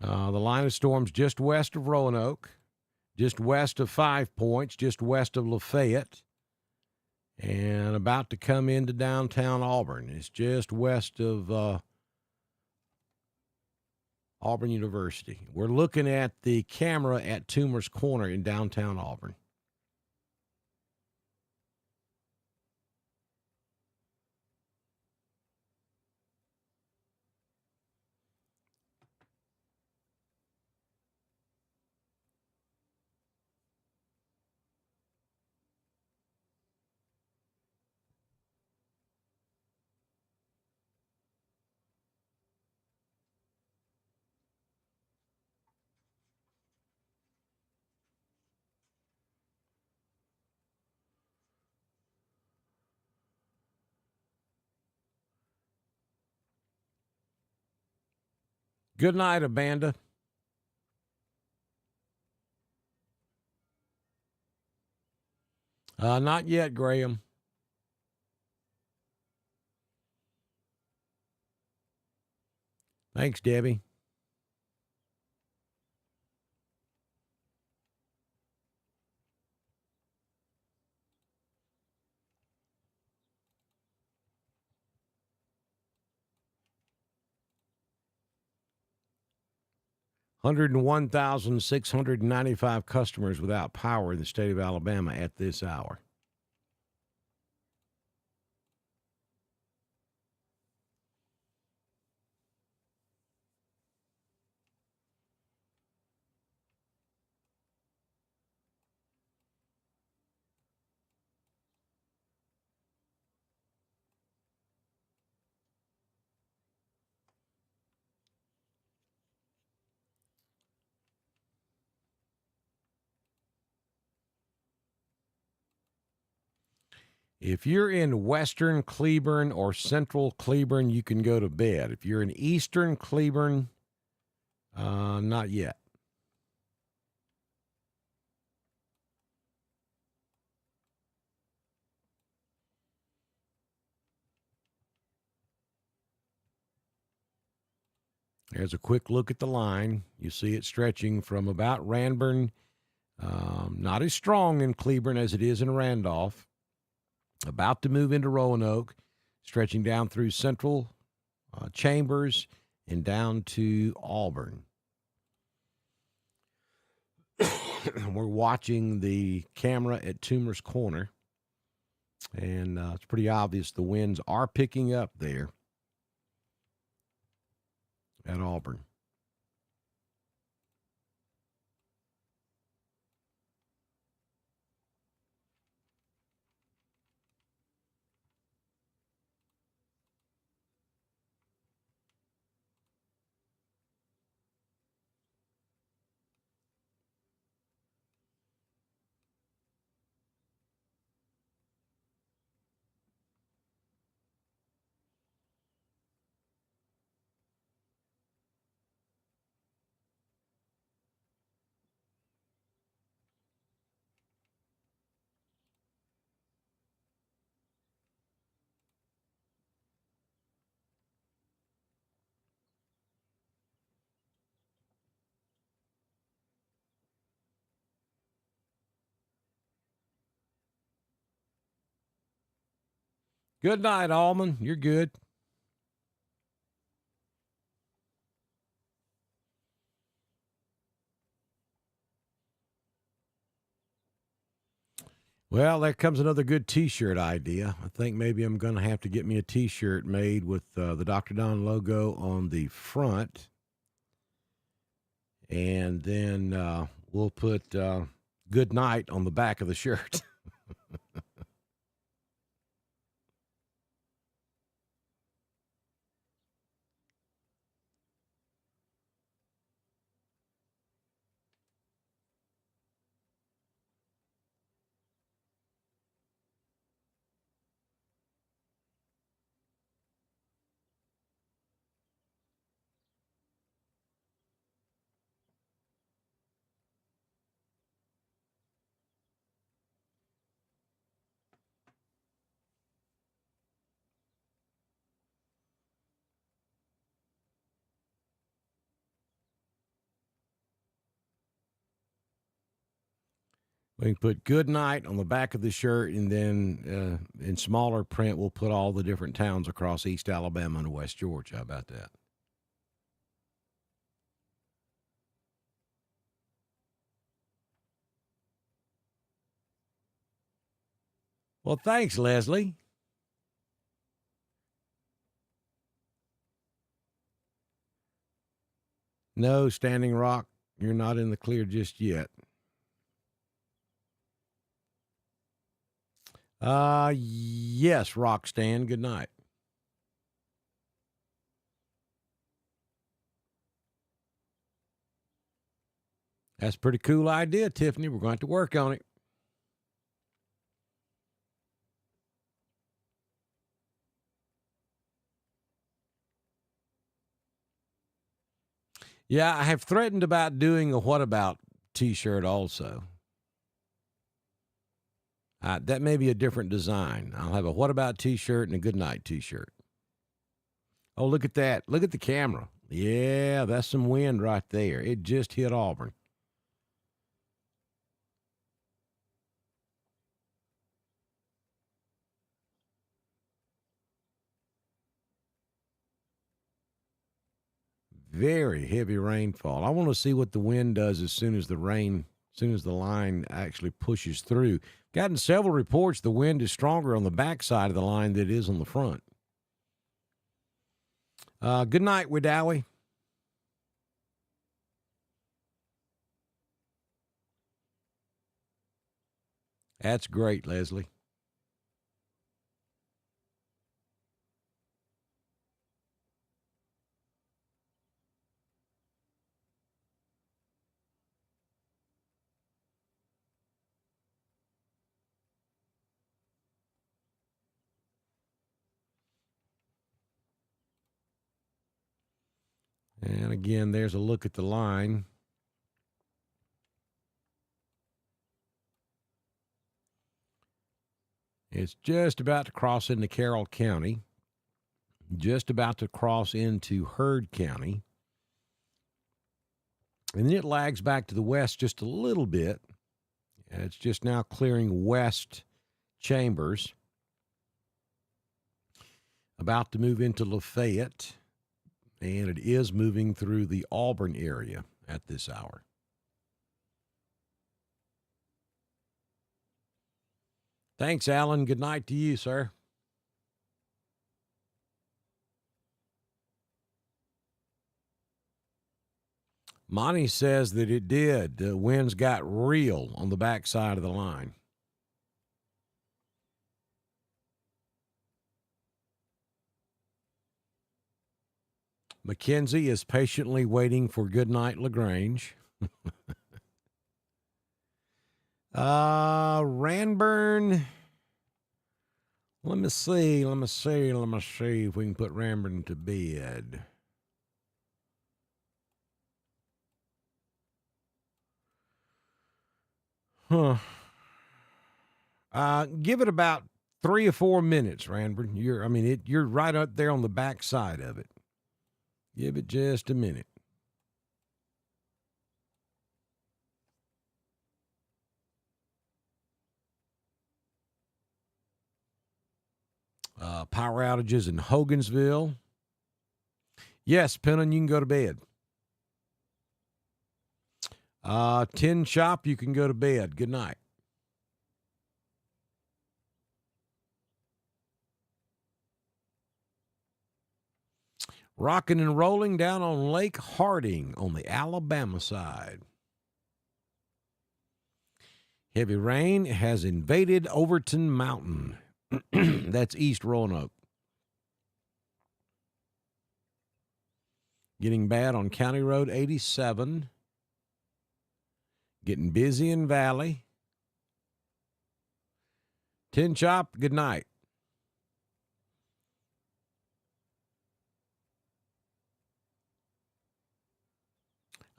The line of storms just west of Roanoke, just west of 5 Points, just west of Lafayette, and about to come into downtown Auburn. It's just west of Auburn University. We're looking at the camera at Toomer's Corner in downtown Auburn. Good night, Amanda. Not yet, Graham. Thanks, Debbie. Hundred and 1,695 customers without power in the state of Alabama at this hour. If you're in western Cleburne or central Cleburne, you can go to bed. If you're in eastern Cleburne, not yet. There's a quick look at the line. You see it stretching from about Ranburne, not as strong in Cleburne as it is in Randolph, about to move into Roanoke, stretching down through central Chambers and down to Auburn. We're watching the camera at Toomer's Corner, and it's pretty obvious the winds are picking up there at Auburn. Good night, Allman. You're good. Well, there comes another good T-shirt idea. I think maybe I'm going to have to get me a T-shirt made with the Dr. Don logo on the front. And then we'll put good night on the back of the shirt. We can put good night on the back of the shirt, and then in smaller print, we'll put all the different towns across East Alabama and West Georgia. How about that? Well, thanks, Leslie. No, Standing Rock, you're not in the clear just yet. Yes, Roxanne, good night. That's a pretty cool idea, Tiffany. We're going to work on it. Yeah, I have threatened about doing a What About T-shirt also. That may be a different design. I'll have a What About T-shirt and a Good Night T-shirt. Oh, look at that. Look at the camera. Yeah, that's some wind right there. It just hit Auburn. Very heavy rainfall. I want to see what the wind does as soon as the line actually pushes through. Gotten several reports the wind is stronger on the backside of the line than it is on the front. Good night, Widowie. That's great, Leslie. And again, there's a look at the line. It's just about to cross into Carroll County, just about to cross into Heard County. And then it lags back to the west just a little bit. It's just now clearing West Chambers, about to move into Lafayette, and it is moving through the Auburn area at this hour. Thanks, Alan. Good night to you, sir. Monty says that it did. The winds got real on the backside of the line. Mackenzie is patiently waiting for Goodnight LaGrange. Ranburne. Let me see if we can put Ranburne to bed. Huh. Give it about 3 or 4 minutes, Ranburne. You're right up there on the backside of it. Give it just a minute. Power outages in Hogansville. Yes, Pennon, you can go to bed. Tin Shop, you can go to bed. Good night. Rocking and rolling down on Lake Harding on the Alabama side. Heavy rain has invaded Overton Mountain. That's East Roanoke. Getting bad on County Road 87. Getting busy in Valley. Tin Shop, good night.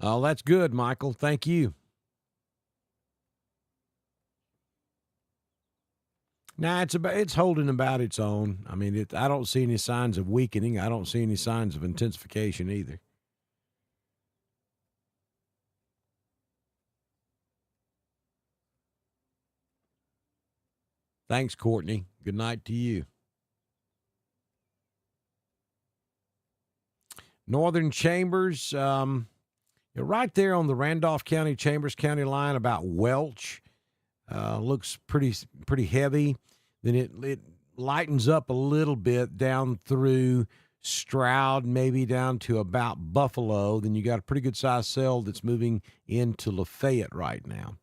Oh, that's good, Michael. Thank you. Nah, it's holding about its own. I mean, I don't see any signs of weakening. I don't see any signs of intensification either. Thanks, Courtney. Good night to you. Northern Chambers, you're right there on the Randolph County, Chambers County line about Welch. Looks pretty heavy. Then it lightens up a little bit down through Stroud, maybe down to about Buffalo. Then you got a pretty good sized cell that's moving into Lafayette right now.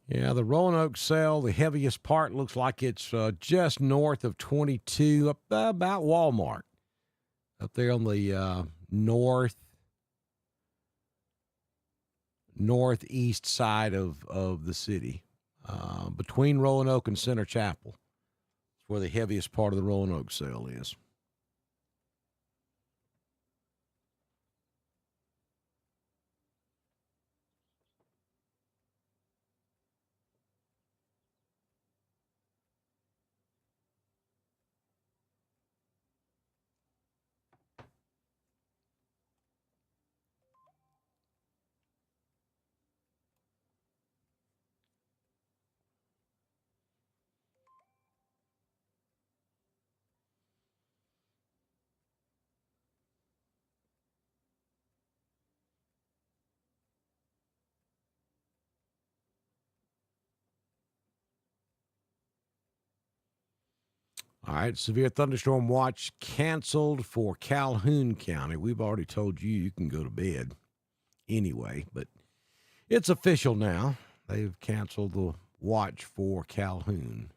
Yeah, the Roanoke cell, the heaviest part looks like it's just north of 22, up about Walmart, up there on the northeast side of the city, between Roanoke and Center Chapel. It's where the heaviest part of the Roanoke cell is. All right, severe thunderstorm watch canceled for Calhoun County. We've already told you you can go to bed anyway, but it's official now. They've canceled the watch for Calhoun.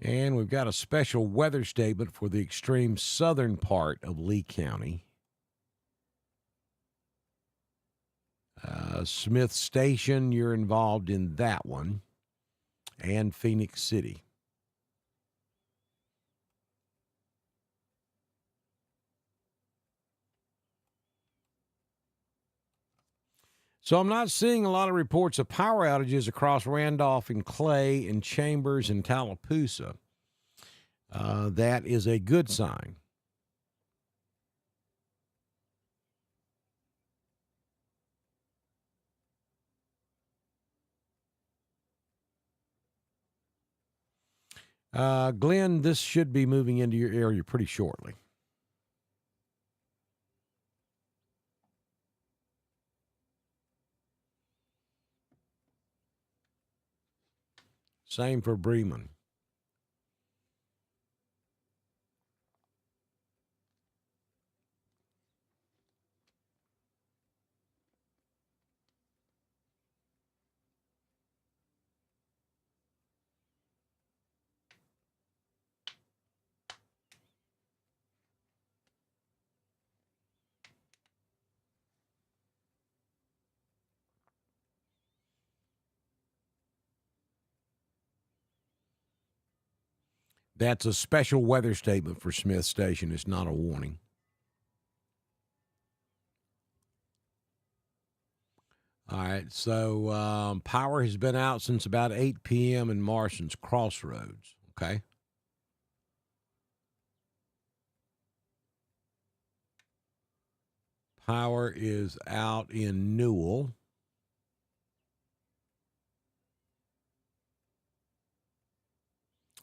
And we've got a special weather statement for the extreme southern part of Lee County. Smith Station, you're involved in that one, and Phoenix City. So I'm not seeing a lot of reports of power outages across Randolph and Clay and Chambers and Tallapoosa. That is a good sign. Glenn, this should be moving into your area pretty shortly. Same for Bremen. That's a special weather statement for Smith Station. It's not a warning. All right, so power has been out since about 8 p.m. in Marston's Crossroads, okay? Power is out in Newell.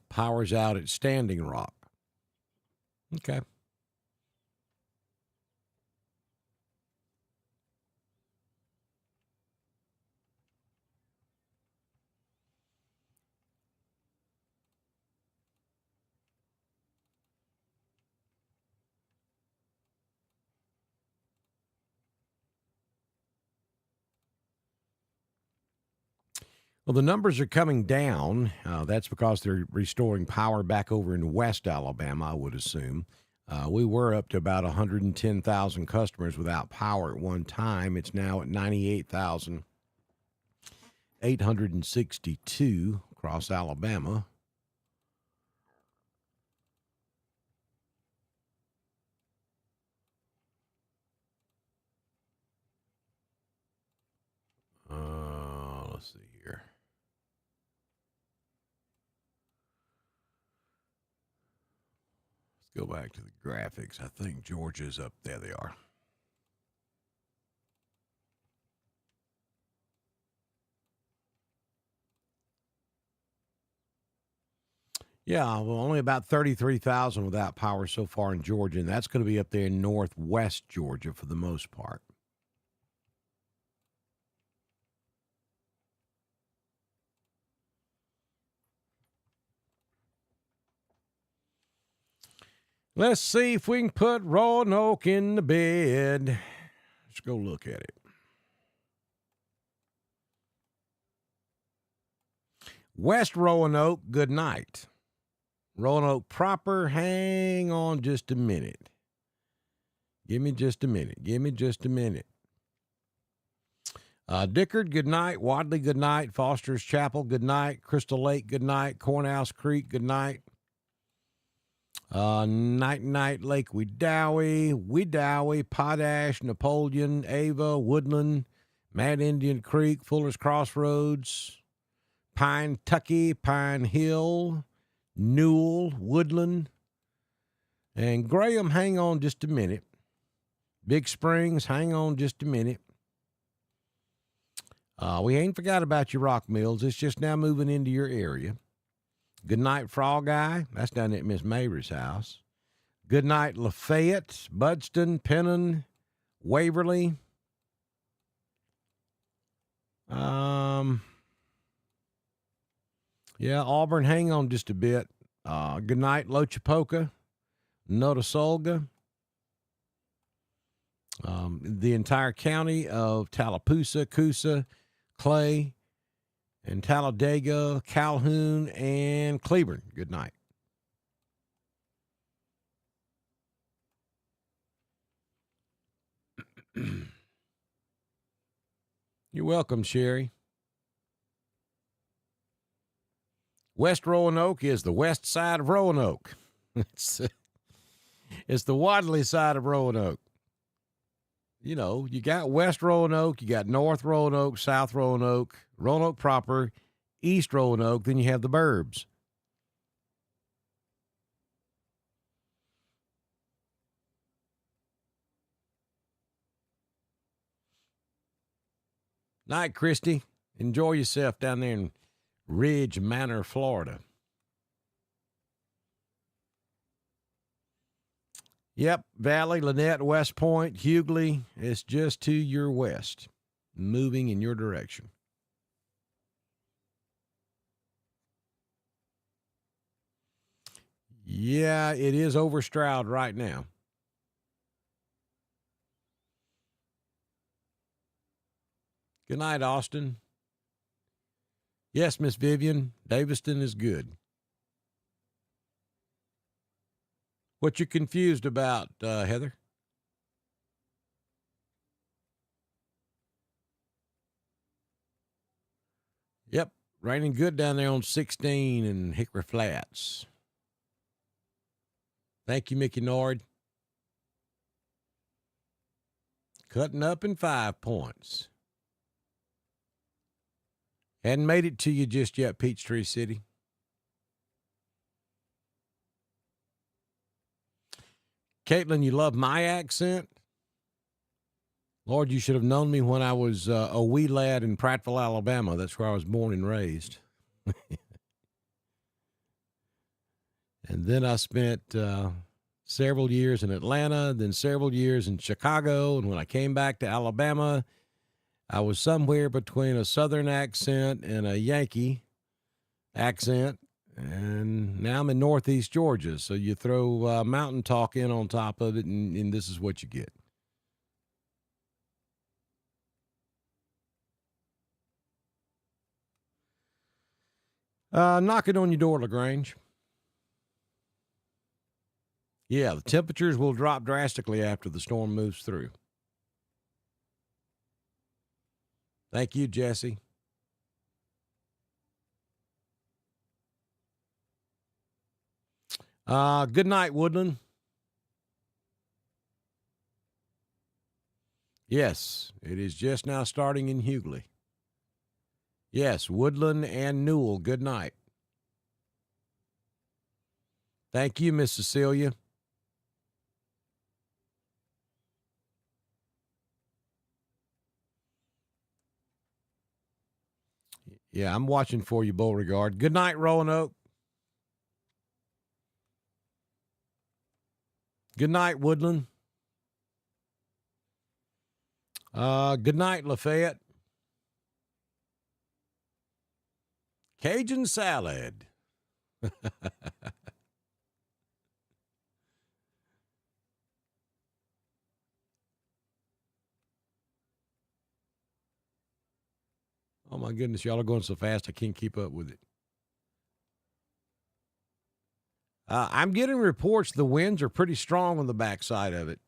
Power's out at Standing Rock. Okay. Well, the numbers are coming down. That's because they're restoring power back over in West Alabama, I would assume. We were up to about 110,000 customers without power at one time. It's now at 98,862 across Alabama. Let's see here. Let's go back to the graphics. I think Georgia's up there. They are. Yeah, well, only about 33,000 without power so far in Georgia, and that's going to be up there in northwest Georgia for the most part. Let's see if we can put Roanoke in the bed. Let's go look at it. West Roanoke, good night. Roanoke proper, hang on just a minute. Give me just a minute. Dickard, good night. Wadley, good night. Foster's Chapel, good night. Crystal Lake, good night. Cornhouse Creek, good night. Night, Lake Wedowee, Potash, Napoleon, Ava, Woodland, Mad Indian Creek, Fuller's Crossroads, Pine Tucky, Pine Hill, Newell, Woodland, and Graham, hang on just a minute. Big Springs, hang on just a minute. We ain't forgot about your Rock Mills. It's just now moving into your area. Good night, Frog Eye. That's down at Miss Mary's house. Good night, Lafayette, Budston, Pennon, Waverly. Yeah, Auburn, hang on just a bit. Good night, Lochapoka, Notasulga. The entire county of Tallapoosa, Coosa, Clay, and Talladega, Calhoun, and Cleburne. Good night. You're welcome, Sherry. West Roanoke is the west side of Roanoke. It's the Wadley side of Roanoke. You know, you got West Roanoke, you got North Roanoke, South Roanoke, Roanoke proper, East Roanoke, then you have the burbs. Night, Christy. Enjoy yourself down there in Ridge Manor, Florida. Yep, Valley, Lynette, West Point, Hughley. It's just to your west, moving in your direction. Yeah, it is over Stroud right now. Good night, Austin. Yes, Miss Vivian, Daviston is good. What you confused about, Heather? Yep, raining good down there on 16 and Hickory Flats. Thank you, Mickey Nord. Cutting up in 5 points. Hadn't made it to you just yet, Peachtree City. Caitlin, you love my accent? Lord, you should have known me when I was a wee lad in Prattville, Alabama. That's where I was born and raised. And then I spent several years in Atlanta, then several years in Chicago. And when I came back to Alabama, I was somewhere between a Southern accent and a Yankee accent. And now I'm in Northeast Georgia. So you throw mountain talk in on top of it, and this is what you get. Knocking on your door, LaGrange. Yeah, the temperatures will drop drastically after the storm moves through. Thank you, Jesse. Good night, Woodland. Yes, it is just now starting in Hughley. Yes, Woodland and Newell, good night. Thank you, Miss Cecilia. Yeah, I'm watching for you, Beauregard. Good night, Roanoke. Good night, Woodland. Good night, Lafayette. Cajun salad. my goodness, y'all are going so fast I can't keep up with it. I'm getting reports the winds are pretty strong on the backside of it.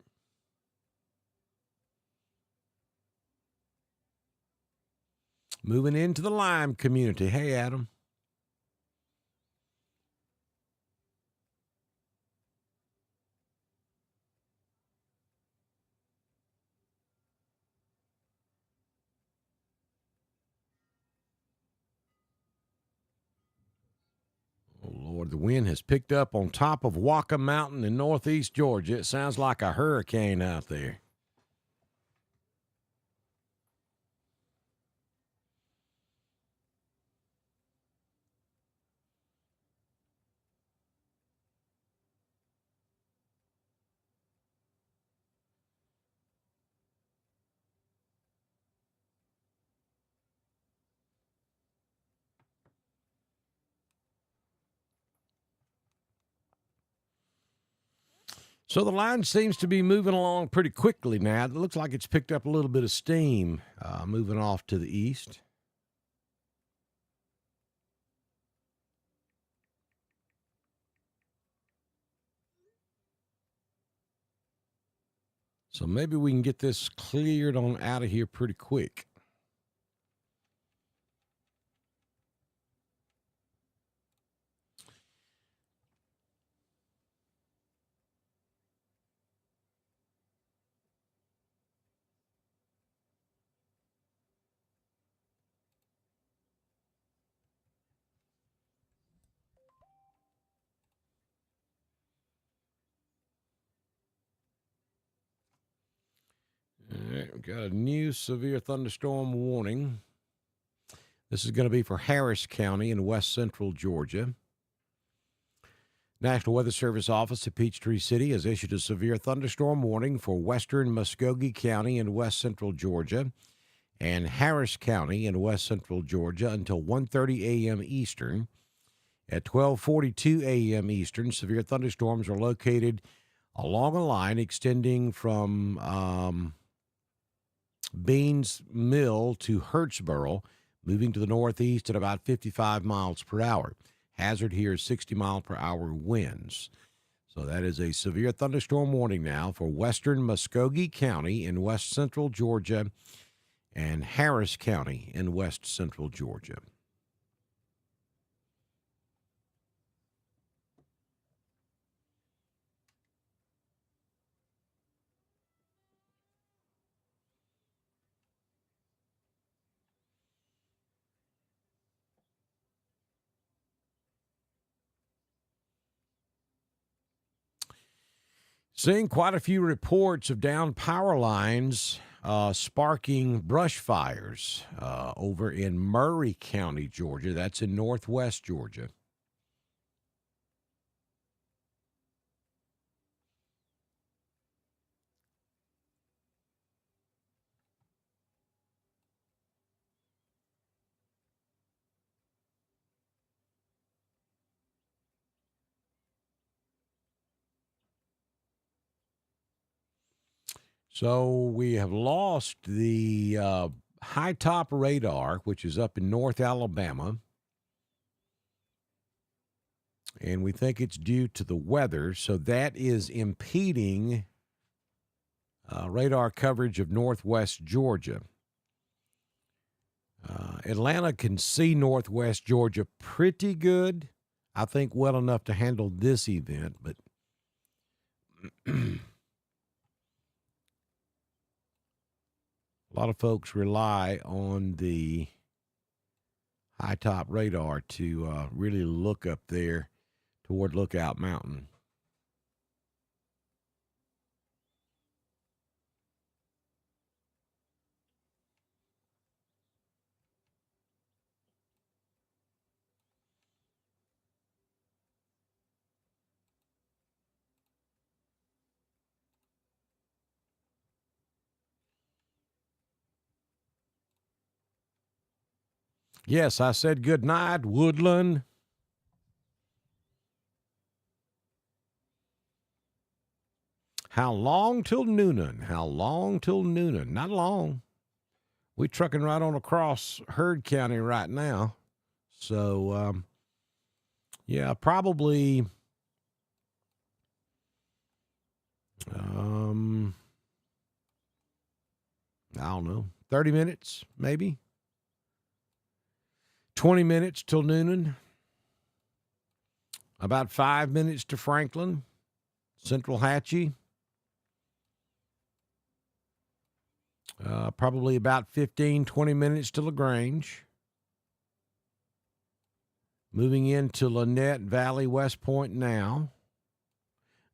Moving into the Lime community. Hey, Adam. Oh, Lord, the wind has picked up on top of Waka Mountain in northeast Georgia. It sounds like a hurricane out there. So the line seems to be moving along pretty quickly now. It looks like it's picked up a little bit of steam moving off to the east. So maybe we can get this cleared on out of here pretty quick. All right, we've got a new severe thunderstorm warning. This is going to be for Harris County in west central Georgia. National Weather Service office at Peachtree City has issued a severe thunderstorm warning for western Muskogee County in west central Georgia and Harris County in west central Georgia until 1:30 a.m. Eastern. At 12:42 a.m. Eastern, severe thunderstorms are located along a line extending from Beans Mill to Hurtsboro, moving to the northeast at about 55 miles per hour. Hazard here is 60-mile-per-hour winds. So that is a severe thunderstorm warning now for western Muskogee County in west central Georgia and Harris County in west central Georgia. Seeing quite a few reports of downed power lines sparking brush fires over in Murray County, Georgia. That's in northwest Georgia. So we have lost the high top radar, which is up in North Alabama. And we think it's due to the weather. So that is impeding radar coverage of northwest Georgia. Atlanta can see northwest Georgia pretty good. I think well enough to handle this event, but a lot of folks rely on the high top radar to really look up there toward Lookout Mountain. Yes, I said good night, Woodland. How long till Noonan? How long till Noonan? Not long. we trucking right on across Heard County right now. So, yeah, probably I don't know, 30 minutes maybe, 20 minutes till Noonan, about 5 minutes to Franklin, Central Hatchie, probably about 15, 20 minutes to LaGrange. Moving into Lynette Valley, West Point now.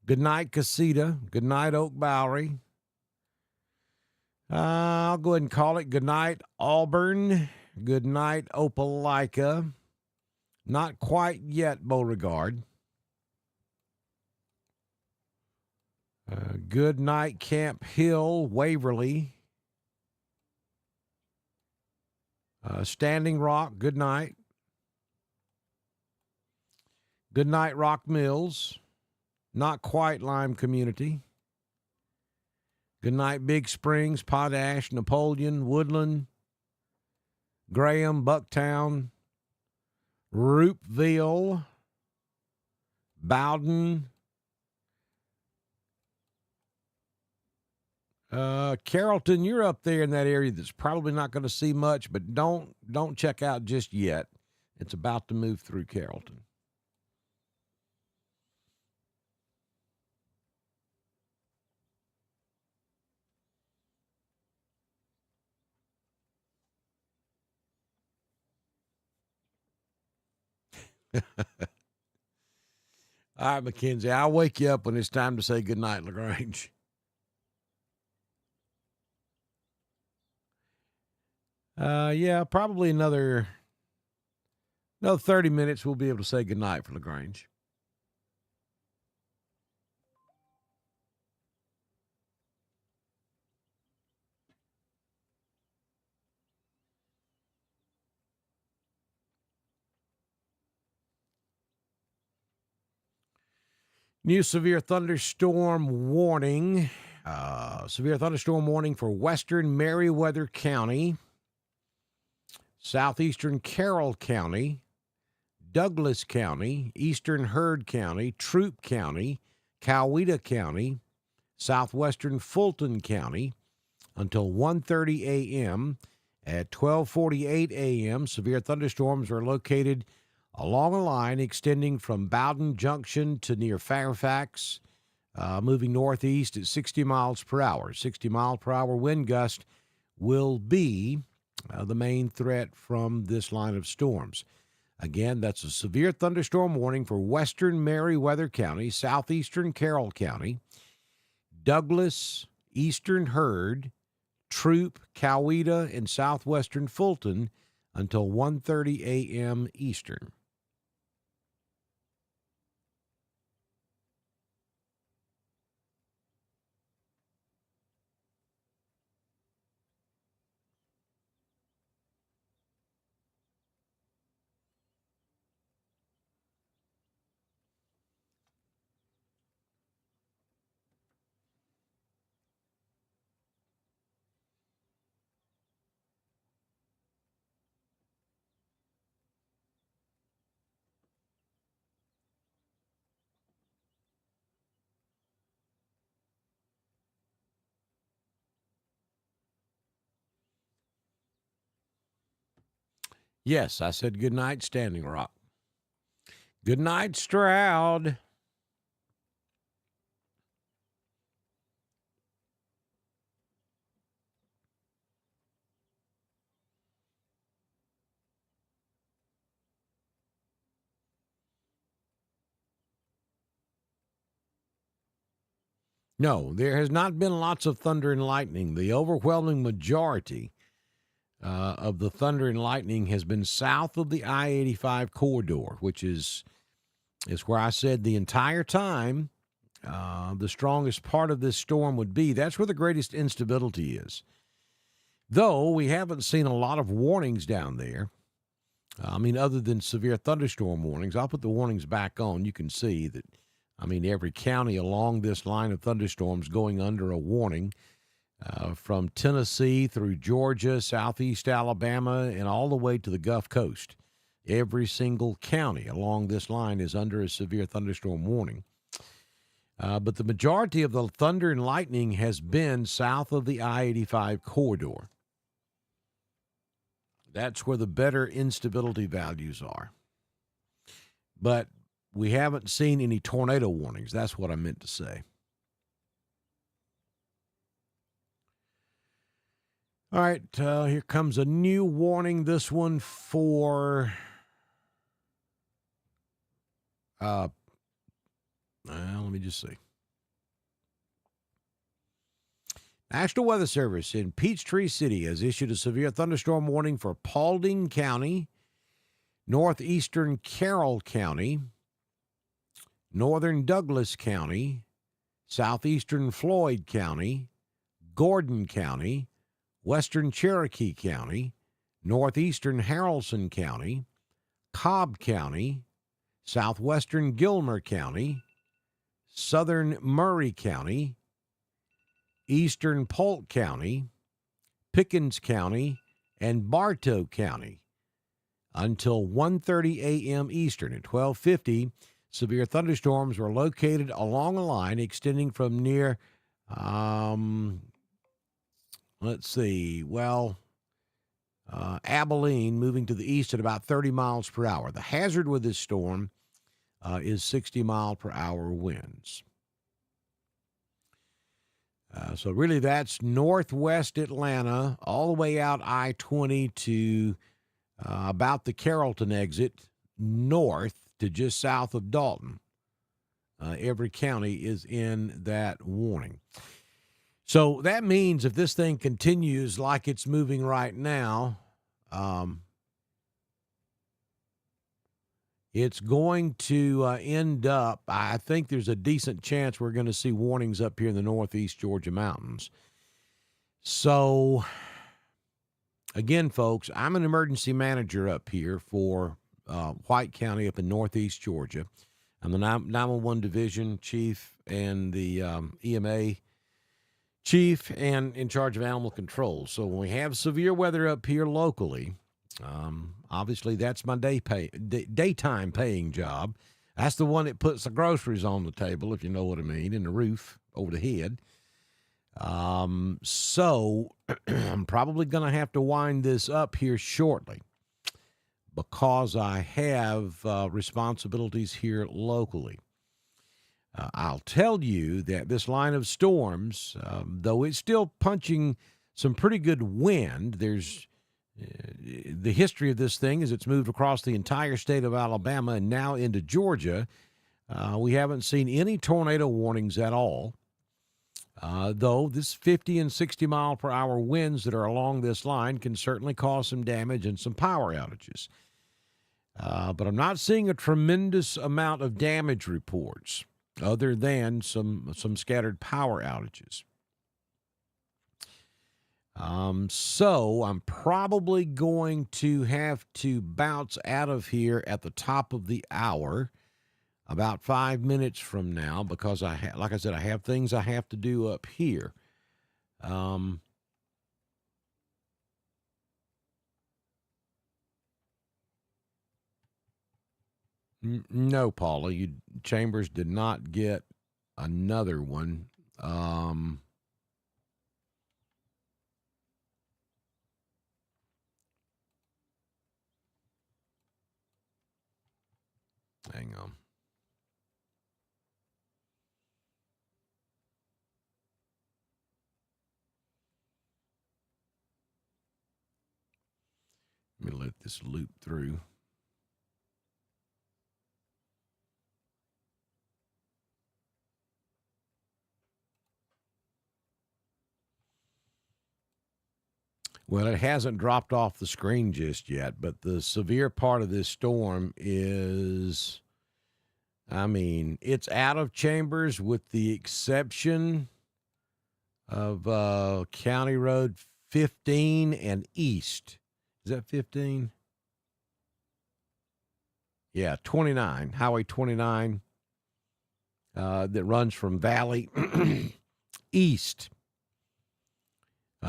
Good night, Casita. Good night, Oak Bowery. I'll go ahead and call it good night, Auburn. Good night, Opelika. Not quite yet, Beauregard. Good night, Camp Hill, Waverly. Standing Rock, good night. Good night, Rock Mills. Not quite Lime Community. Good night, Big Springs, Potash, Napoleon, Woodland, Graham, Bucktown, Roopville, Bowden, Carrollton. You're up there in that area that's probably not going to see much, but don't check out just yet. It's about to move through Carrollton. All right, Mackenzie, I'll wake you up when it's time to say goodnight, LaGrange. Yeah, probably another 30 minutes we'll be able to say goodnight for LaGrange. New severe thunderstorm warning. Severe thunderstorm warning for western Meriwether County, southeastern Carroll County, Douglas County, eastern Heard County, Troup County, Coweta County, southwestern Fulton County until 1:30 a.m. At 12:48 a.m., severe thunderstorms are located along a line extending from Bowden Junction to near Fairfax, moving northeast at 60 miles per hour. 60 mile per hour wind gust will be the main threat from this line of storms. Again, that's a severe thunderstorm warning for western Meriwether County, southeastern Carroll County, Douglas, eastern Heard, Troup, Coweta, and southwestern Fulton until 1:30 a.m. Eastern. Yes, I said good night, Standing Rock. Good night, Stroud. No, there has not been lots of thunder and lightning. The overwhelming majority of the thunder and lightning has been south of the I-85 corridor, which is where I said the entire time the strongest part of this storm would be. That's where the greatest instability is. Though we haven't seen a lot of warnings down there. Other than severe thunderstorm warnings. I'll put the warnings back on. You can see that, every county along this line of thunderstorms going under a warning from Tennessee through Georgia, southeast Alabama, and all the way to the Gulf Coast. Every single county along this line is under a severe thunderstorm warning. But the majority of the thunder and lightning has been south of the I-85 corridor. That's where the better instability values are. But we haven't seen any tornado warnings. That's what I meant to say. All right, here comes a new warning. This one for let me just see. National Weather Service in Peachtree City has issued a severe thunderstorm warning for Paulding County, northeastern Carroll County, northern Douglas County, southeastern Floyd County, Gordon County, western Cherokee County, northeastern Haralson County, Cobb County, southwestern Gilmer County, southern Murray County, eastern Polk County, Pickens County, and Bartow County until 1:30 a.m. Eastern. At 12:50, severe thunderstorms were located along a line extending from near, Abilene, moving to the east at about 30 miles per hour. The hazard with this storm is 60-mile-per-hour winds. So really that's northwest Atlanta, all the way out I-20 to about the Carrollton exit, north to just south of Dalton. Every county is in that warning. So that means if this thing continues like it's moving right now, it's going to end up, I think there's a decent chance we're going to see warnings up here in the northeast Georgia mountains. So, again, folks, I'm an emergency manager up here for White County up in northeast Georgia. I'm the 911 division chief and the EMA chief and in charge of animal control. So when we have severe weather up here locally, obviously that's my daytime paying job. That's the one that puts the groceries on the table, if you know what I mean, and the roof over the head. So I'm probably going to have to wind this up here shortly because I have responsibilities here locally. I'll tell you that this line of storms, though it's still punching some pretty good wind, there's the history of this thing is it's moved across the entire state of Alabama and now into Georgia. We haven't seen any tornado warnings at all, though this 50 and 60 mile per hour winds that are along this line can certainly cause some damage and some power outages. But I'm not seeing a tremendous amount of damage reports other than some scattered power outages. So I'm probably going to have to bounce out of here at the top of the hour, about 5 minutes from now, because like I said, I have things I have to do up here. No, Paula, Chambers did not get another one. Hang on. Let me let this loop through. Well, it hasn't dropped off the screen just yet, but the severe part of this storm is, it's out of Chambers with the exception of County Road 15 and east. Is that 15? Yeah, 29, Highway 29, that runs from Valley east.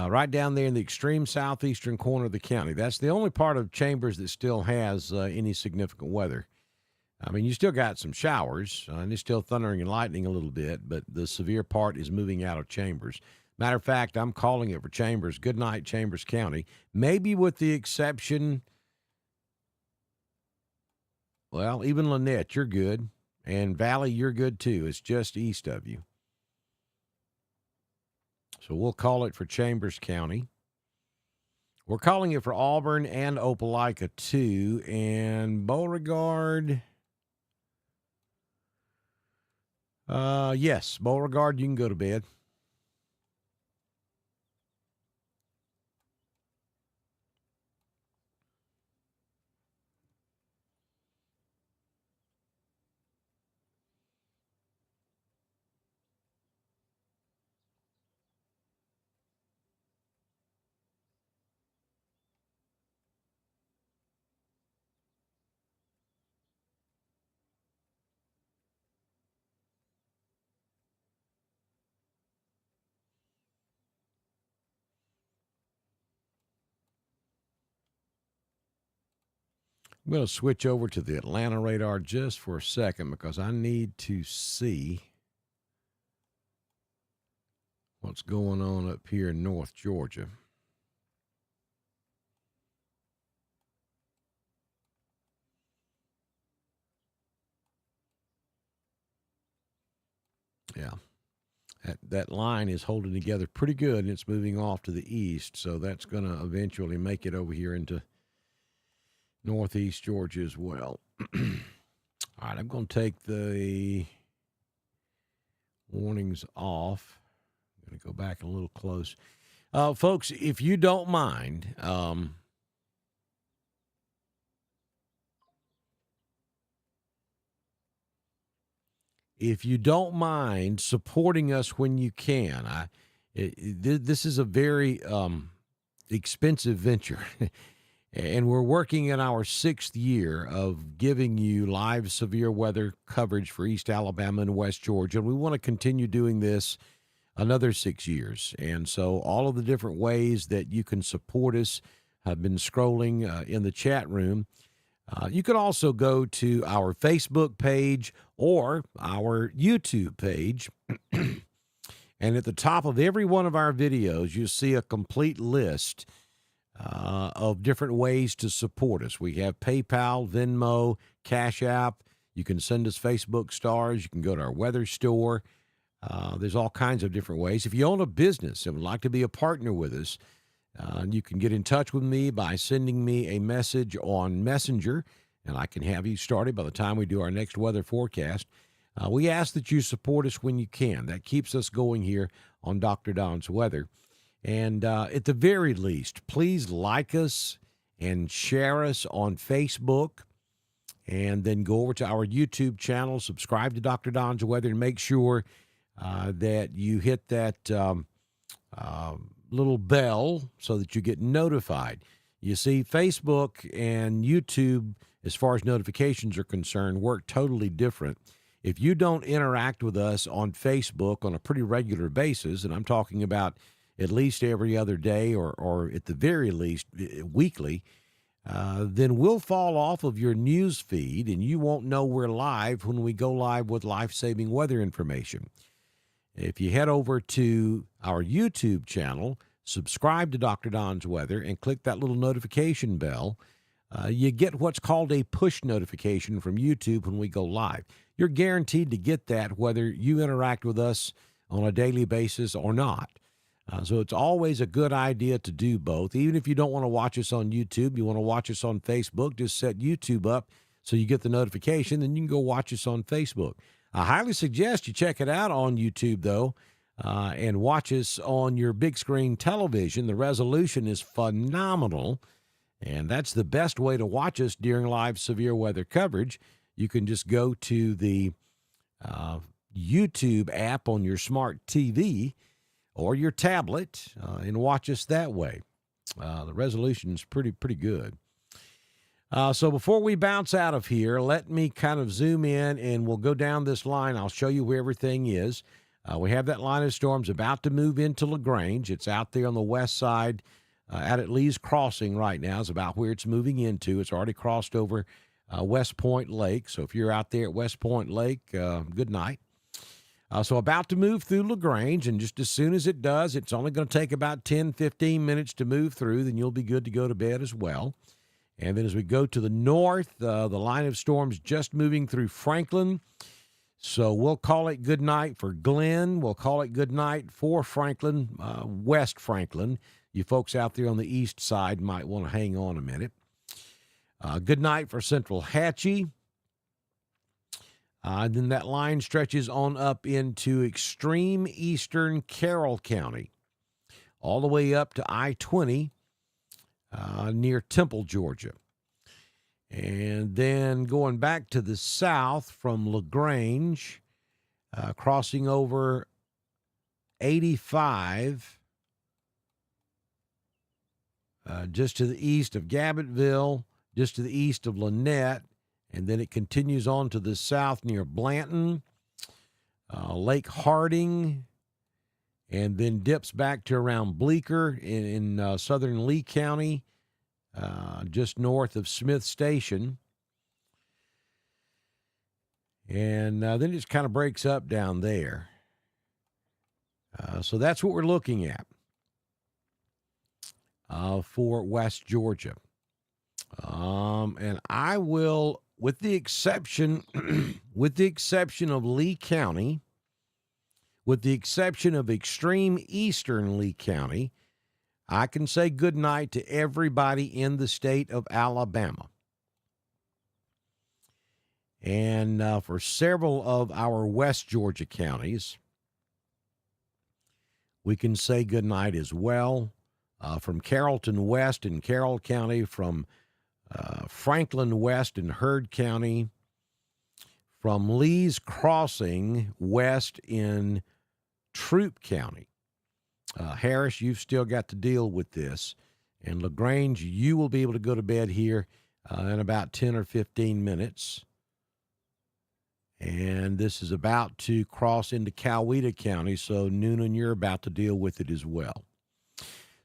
right down there in the extreme southeastern corner of the county. That's the only part of Chambers that still has any significant weather. I mean, you still got some showers, and it's still thundering and lightning a little bit, but the severe part is moving out of Chambers. Matter of fact, I'm calling it for Chambers. Good night, Chambers County. Maybe with the exception, well, even Lynette, you're good. And Valley, you're good too. It's just east of you. So we'll call it for Chambers County. We're calling it for Auburn and Opelika too. And Beauregard. Yes, Beauregard, you can go to bed. I'm going to switch over to the Atlanta radar just for a second because I need to see what's going on up here in North Georgia. Yeah. That line is holding together pretty good, and it's moving off to the east, so that's going to eventually make it over here into northeast Georgia as well. All right, I'm going to take the warnings off. I'm going to go back a little close. Folks, if you don't mind, supporting us when you can. This is a very expensive venture. And we're working in our 6th year of giving you live severe weather coverage for East Alabama and West Georgia. And we want to continue doing this another 6 years. And so all of the different ways that you can support us have been scrolling in the chat room. You can also go to our Facebook page or our YouTube page. And at the top of every one of our videos, you see a complete list of different ways to support us. We have PayPal, Venmo, Cash App. You can send us Facebook stars. You can go to our weather store. There's all kinds of different ways. If you own a business and would like to be a partner with us, you can get in touch with me by sending me a message on Messenger, and I can have you started by the time we do our next weather forecast. We ask that you support us when you can. That keeps us going here on Dr. Don's Weather. And at the very least, please like us and share us on Facebook, and then go over to our YouTube channel, subscribe to Dr. Don's Weather, and make sure that you hit that little bell so that you get notified. You see, Facebook and YouTube, as far as notifications are concerned, work totally different. If you don't interact with us on Facebook on a pretty regular basis, and I'm talking about at least every other day or at the very least weekly, then we'll fall off of your news feed and you won't know we're live when we go live with life-saving weather information. If you head over to our YouTube channel, subscribe to Dr. Don's Weather, and click that little notification bell, you get what's called a push notification from YouTube when we go live. You're guaranteed to get that whether you interact with us on a daily basis or not. So it's always a good idea to do both. Even if you don't want to watch us on YouTube, you want to watch us on Facebook, just set YouTube up so you get the notification, then you can go watch us on Facebook. I highly suggest you check it out on YouTube, though, and watch us on your big screen television. The resolution is phenomenal, and that's the best way to watch us during live severe weather coverage. You can just go to the YouTube app on your smart TV or your tablet and watch us that way. The resolution is pretty good. So before we bounce out of here, let me kind of zoom in, and we'll go down this line. I'll show you where everything is. We have that line of storms about to move into LaGrange. It's out there on the west side out at Lee's Crossing right now is about where it's moving into. It's already crossed over West Point Lake. So if you're out there at West Point Lake, good night. So about to move through LaGrange, and just as soon as it does, it's only going to take about 10, 15 minutes to move through. Then you'll be good to go to bed as well. And then as we go to the north, the line of storms just moving through Franklin. So we'll call it good night for Glenn. We'll call it good night for Franklin, West Franklin. You folks out there on the east side might want to hang on a minute. Good night for Central Hatchie. Then that line stretches on up into extreme eastern Carroll County, all the way up to I-20 near Temple, Georgia. And then going back to the south from LaGrange, crossing over 85, just to the east of Gabbettville, just to the east of Lynette, and then it continues on to the south near Blanton, Lake Harding, and then dips back to around Bleecker in southern Lee County, just north of Smith Station. And then it just kind of breaks up down there. So that's what we're looking at for West Georgia. And I will, with the exception of Lee County, with the exception of extreme eastern Lee County, I can say good night to everybody in the state of Alabama. And for several of our West Georgia counties, we can say good night as well. From Carrollton West in Carroll County, from Franklin West in Heard County, from Lee's Crossing West in Troup County. Harris, you've still got to deal with this. And LaGrange, you will be able to go to bed here in about 10 or 15 minutes. And this is about to cross into Coweta County, so Noonan, you're about to deal with it as well.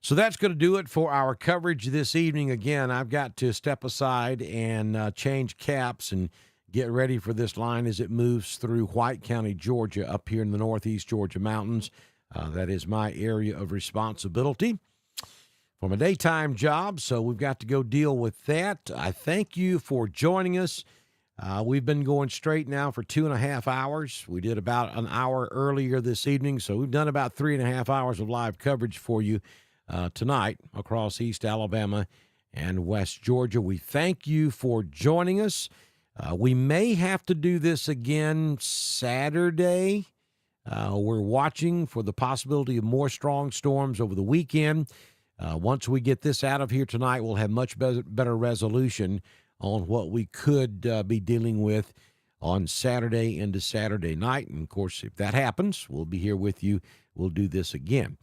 So that's going to do it for our coverage this evening. Again, I've got to step aside and change caps and get ready for this line as it moves through White County, Georgia, up here in the northeast Georgia mountains. That is my area of responsibility for my daytime job, so we've got to go deal with that. I thank you for joining us. We've been going straight now for 2.5 hours. We did about an hour earlier this evening, so we've done about 3.5 hours of live coverage for you tonight across East Alabama and West Georgia. We thank you for joining us. We may have to do this again Saturday. We're watching for the possibility of more strong storms over the weekend. Once we get this out of here tonight, we'll have much better resolution on what we could be dealing with on Saturday into Saturday night. And, of course, if that happens, we'll be here with you. We'll do this again.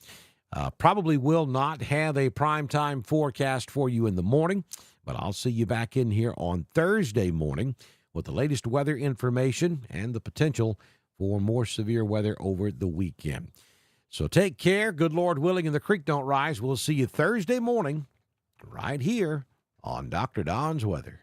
Probably will not have a primetime forecast for you in the morning, but I'll see you back in here on Thursday morning with the latest weather information and the potential for more severe weather over the weekend. So take care. Good Lord willing, and the creek don't rise. We'll see you Thursday morning right here on Dr. Don's Weather.